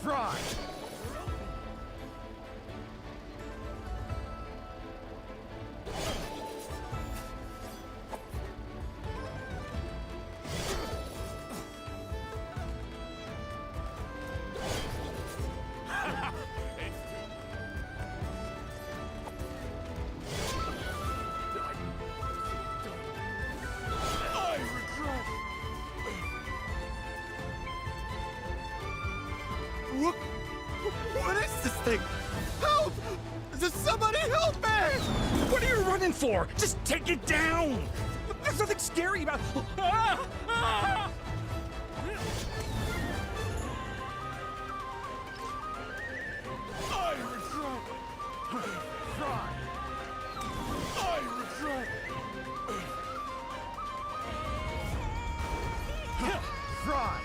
Fry! What is this thing? Help! Does somebody help me? What are you running for? Just take it down! There's nothing scary about... Ah! Ah! I regret... Fry! I regret... Fry!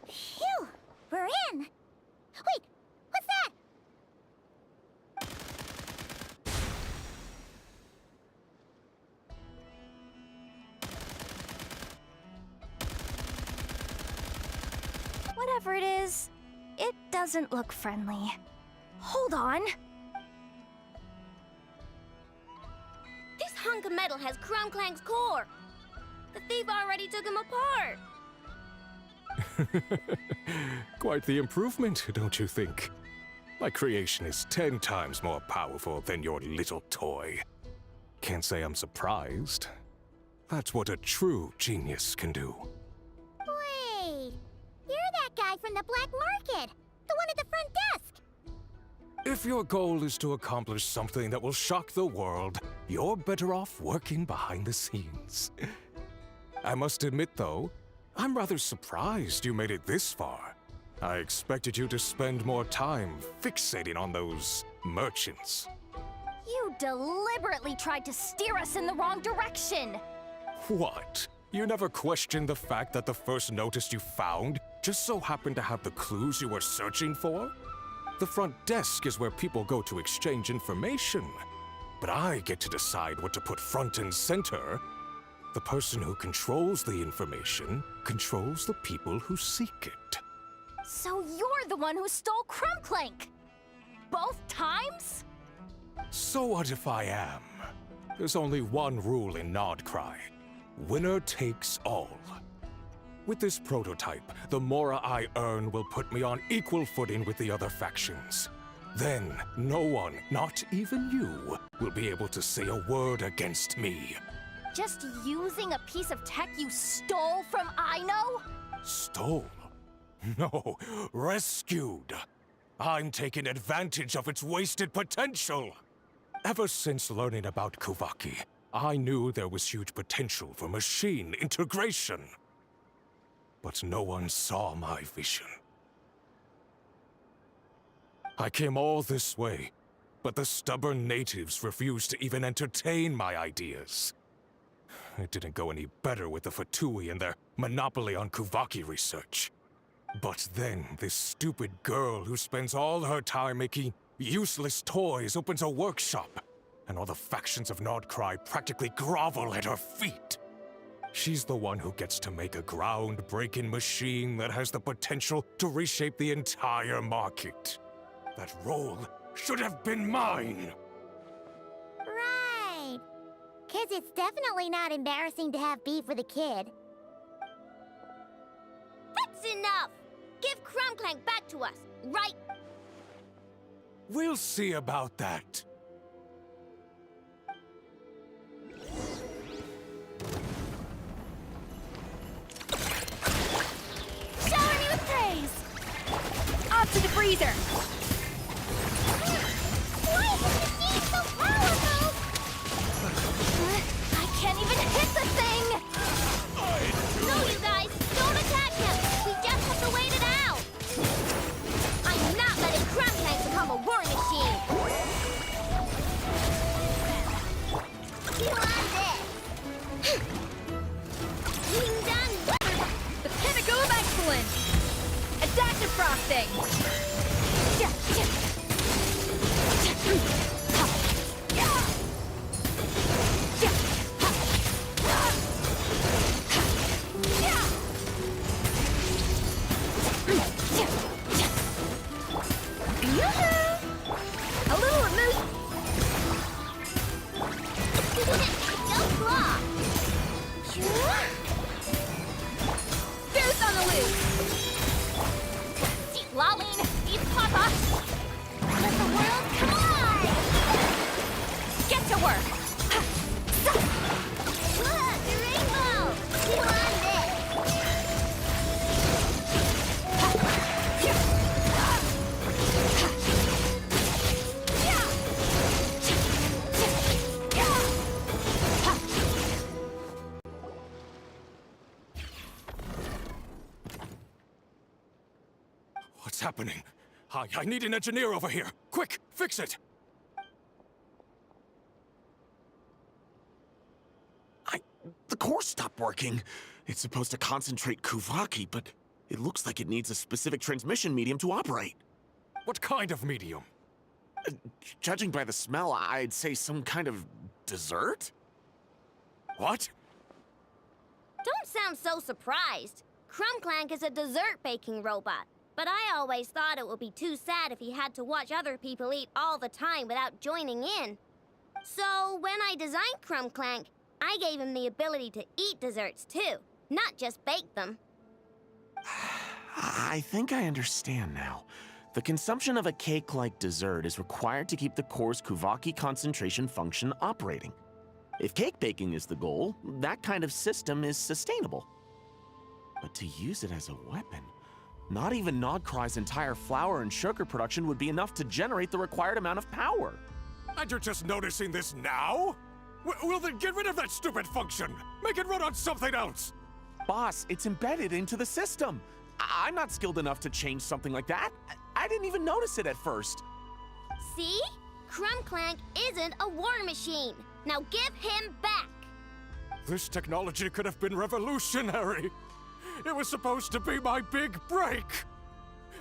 Phew! We're in! Wait! What's that? Whatever it is, it doesn't look friendly. Hold on. This hunk of metal has Crumclank's core. The thief already took him apart. Quite the improvement, don't you think? My creation is 10 times more powerful than your little toy. Can't say I'm surprised. That's what a true genius can do. Wait! You're that guy from the black market! The one at the front desk! If your goal is to accomplish something that will shock the world, you're better off working behind the scenes. I must admit, though, I'm rather surprised you made it this far. I expected you to spend more time fixating on those merchants. You deliberately tried to steer us in the wrong direction! What? You never questioned the fact that the first notice you found just so happened to have the clues you were searching for? The front desk is where people go to exchange information. But I get to decide what to put front and center. The person who controls the information controls the people who seek it. So you're the one who stole Crumclank! Both times? So what if I am? There's only one rule in Nod-Krai. Winner takes all. With this prototype, the mora I earn will put me on equal footing with the other factions. Then, no one, not even you, will be able to say a word against me. Just using a piece of tech you stole from Aino? Stole? No, rescued. I'm taking advantage of its wasted potential. Ever since learning about Kuvaki, I knew there was huge potential for machine integration. But no one saw my vision. I came all this way, but the stubborn natives refused to even entertain my ideas. It didn't go any better with the Fatui and their monopoly on Kuvaki research. But then, this stupid girl who spends all her time making useless toys opens a workshop, and all the factions of Nod-Krai practically grovel at her feet. She's the one who gets to make a groundbreaking machine that has the potential to reshape the entire market. That role should have been mine! Right. 'Cause it's definitely not embarrassing to have beef with a kid. That's enough! Give Clank back to us, right? We'll see about that. Shower me with praise! Off to the freezer! Why is this machine so powerful? I can't even hit the thing! No, you guys, don't attack him! We just have to wait it out! I'm not letting Clank become a war machine! You want this? Ding dong! The pinnacle of excellence! Adaptive frosting! A little remove. Go claw. Goose on the loose! Lolene, you papa! Let the world collide. Get to work! Look, the rainbow. You want this? What's happening? I need an engineer over here. Quick, fix it! The core stopped working. It's supposed to concentrate Kuvaki, but it looks like it needs a specific transmission medium to operate. What kind of medium? Judging by the smell, I'd say some kind of dessert? What? Don't sound so surprised. Clank is a dessert baking robot. But I always thought it would be too sad if he had to watch other people eat all the time without joining in. So when I designed Clank, I gave him the ability to eat desserts too, not just bake them. I think I understand now. The consumption of a cake-like dessert is required to keep the core's Kuvaki concentration function operating. If cake baking is the goal, that kind of system is sustainable. But to use it as a weapon, not even Nod-Krai's entire flour and sugar production would be enough to generate the required amount of power. And you're just noticing this now? Well then get rid of that stupid function! Make it run on something else! Boss, it's embedded into the system. I'm not skilled enough to change something like that. I didn't even notice it at first. See? Clank isn't a war machine. Now give him back. This technology could have been revolutionary. It was supposed to be my big break.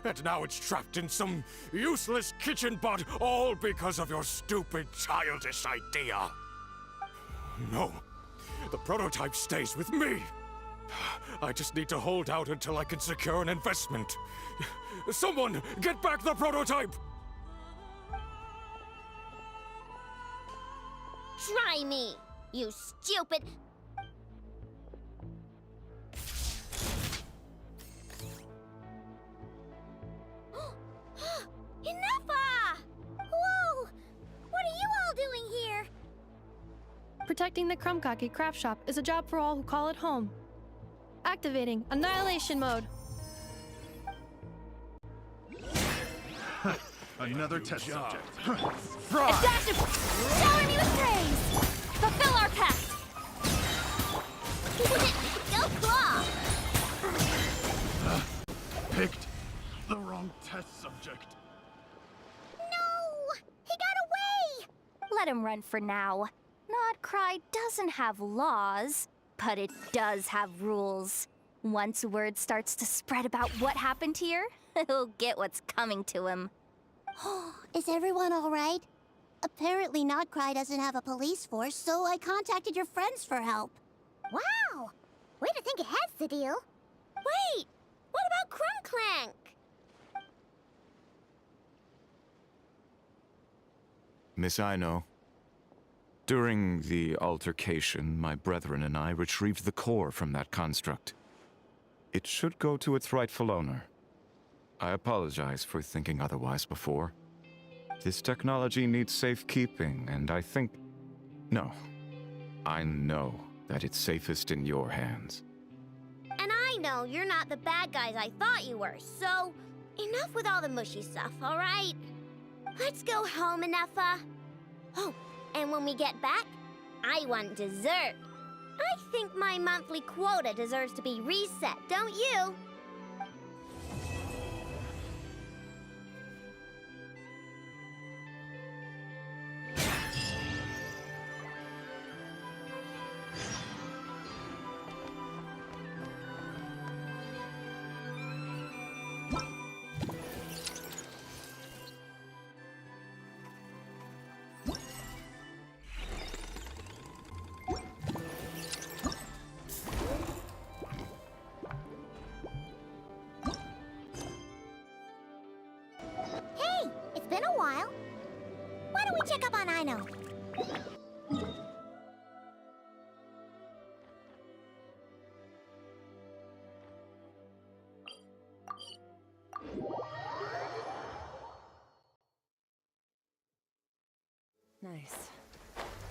And now it's trapped in some useless kitchen bot, all because of your stupid, childish idea. No, the prototype stays with me. I just need to hold out until I can secure an investment. Someone, get back the prototype! Try me, you stupid... Ineffa! Whoa! What are you all doing here? Protecting the Krumkake craft shop is a job for all who call it home. Activating Annihilation Mode. Another test subject. Adaptive! Shower me with praise! Fulfill our pact! Go claw! Picked the wrong test subject. No! He got away! Let him run for now. Nod-Krai doesn't have laws, but it does have rules. Once word starts to spread about what happened here, he'll get what's coming to him. Is everyone all right? Apparently Nod-Krai doesn't have a police force, so I contacted your friends for help. Wow! Way to think ahead, Sadil. Wait! What about Clank? Miss Aino, during the altercation, my brethren and I retrieved the core from that construct. It should go to its rightful owner. I apologize for thinking otherwise before. This technology needs safekeeping, and I think... No. I know that it's safest in your hands. And I know you're not the bad guys I thought you were, so... Enough with all the mushy stuff, alright? Let's go home, Ineffa. Oh, and when we get back, I want dessert. I think my monthly quota deserves to be reset, don't you? Hey, it's been a while. Why don't we check up on Aino? Nice.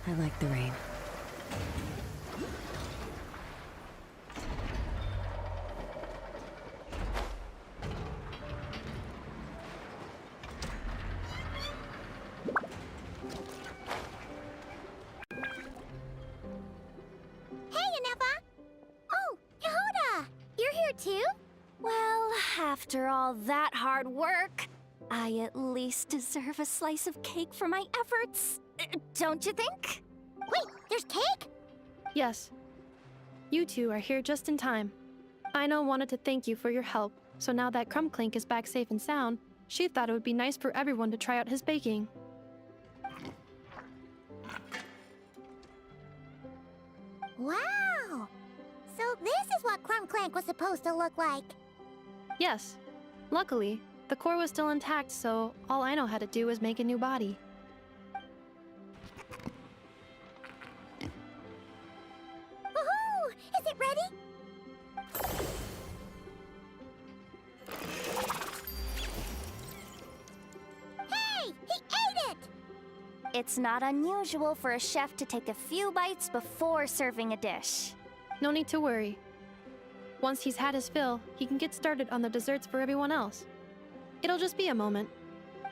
I like the rain. Hey, Ineffa! Oh, Yehuda! You're here too? Well, after all that hard work, I at least deserve a slice of cake for my efforts. Don't you think? Wait, there's cake? Yes. You two are here just in time. Aino wanted to thank you for your help, so now that Clank is back safe and sound, she thought it would be nice for everyone to try out his baking. Wow! So this is what Clank was supposed to look like. Yes. Luckily, the core was still intact, so all Aino had to do was make a new body. Woohoo! Is it ready? Hey! He ate it! It's not unusual for a chef to take a few bites before serving a dish. No need to worry. Once he's had his fill, he can get started on the desserts for everyone else. It'll just be a moment.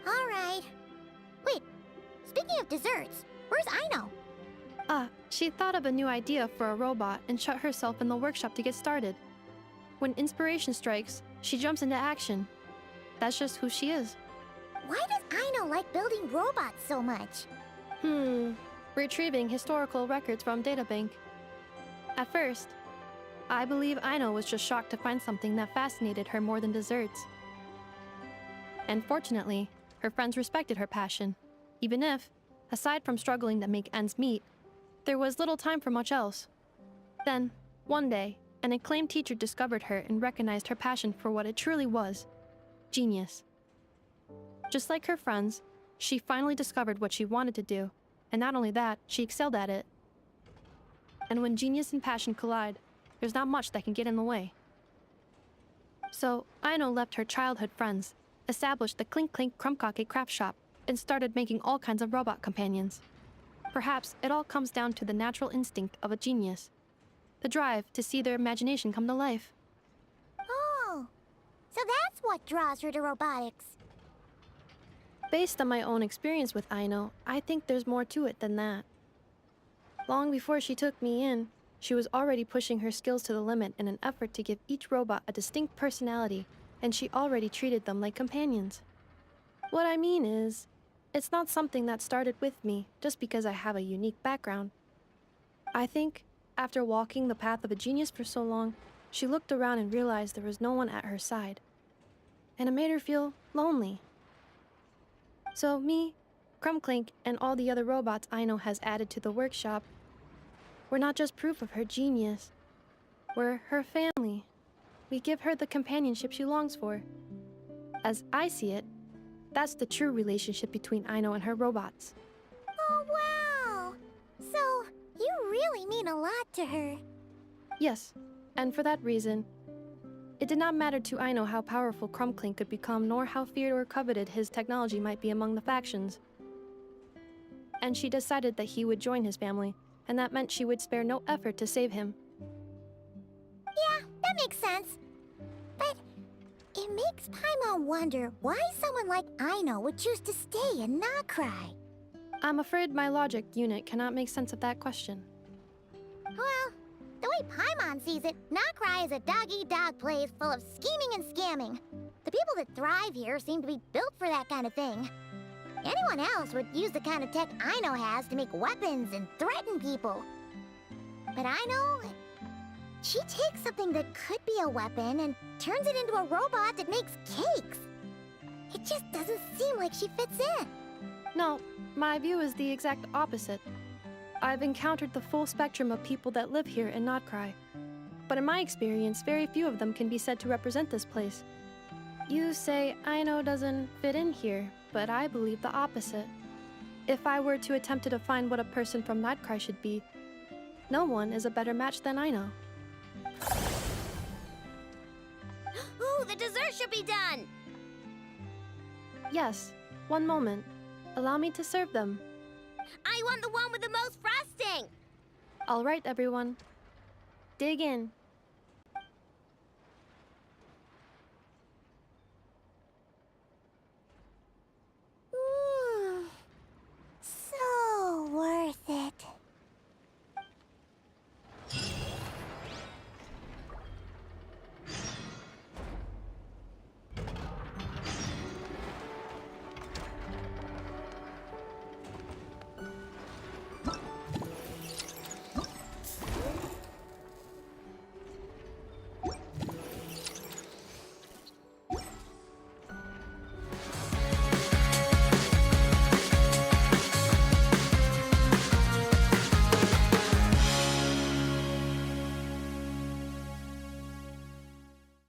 All right. Wait, speaking of desserts, where's Aino? She thought of a new idea for a robot and shut herself in the workshop to get started. When inspiration strikes, she jumps into action. That's just who she is. Why does Aino like building robots so much? Retrieving historical records from databank. At first, I believe Aino was just shocked to find something that fascinated her more than desserts. And fortunately, her friends respected her passion, even if, aside from struggling to make ends meet, there was little time for much else. Then, one day, an acclaimed teacher discovered her and recognized her passion for what it truly was: genius. Just like her friends, she finally discovered what she wanted to do, and not only that, she excelled at it. And when genius and passion collide, there's not much that can get in the way. So, Aino left her childhood friends, established the Clink Crumbkake craft shop, and started making all kinds of robot companions. Perhaps it all comes down to the natural instinct of a genius, the drive to see their imagination come to life. Oh, so that's what draws her to robotics. Based on my own experience with Aino, I think there's more to it than that. Long before she took me in, she was already pushing her skills to the limit in an effort to give each robot a distinct personality, and she already treated them like companions. What I mean is, it's not something that started with me just because I have a unique background. I think, after walking the path of a genius for so long, she looked around and realized there was no one at her side. And it made her feel lonely. So me, Clink, and all the other robots Aino has added to the workshop, we're not just proof of her genius. We're her family. We give her the companionship she longs for. As I see it, that's the true relationship between Aino and her robots. Oh, wow! So, you really mean a lot to her. Yes, and for that reason, it did not matter to Aino how powerful Clink could become, nor how feared or coveted his technology might be among the factions. And she decided that he would join his family, and that meant she would spare no effort to save him. Yeah, that makes sense. But it makes Paimon wonder why someone like Aino would choose to stay in Nod-Krai. I'm afraid my logic unit cannot make sense of that question. Well, the way Paimon sees it, Nod-Krai is a dog-eat-dog place full of scheming and scamming. The people that thrive here seem to be built for that kind of thing. Anyone else would use the kind of tech Aino has to make weapons and threaten people. But Aino, she takes something that could be a weapon and turns it into a robot that makes cakes. It just doesn't seem like she fits in. No, my view is the exact opposite. I've encountered the full spectrum of people that live here in Nod-Krai. But in my experience, very few of them can be said to represent this place. You say Aino doesn't fit in here, but I believe the opposite. If I were to attempt to define what a person from Nod-Krai should be, no one is a better match than Aino. Ooh, the dessert should be done! Yes, one moment. Allow me to serve them. I want the one with the most frosting! All right, everyone. Dig in.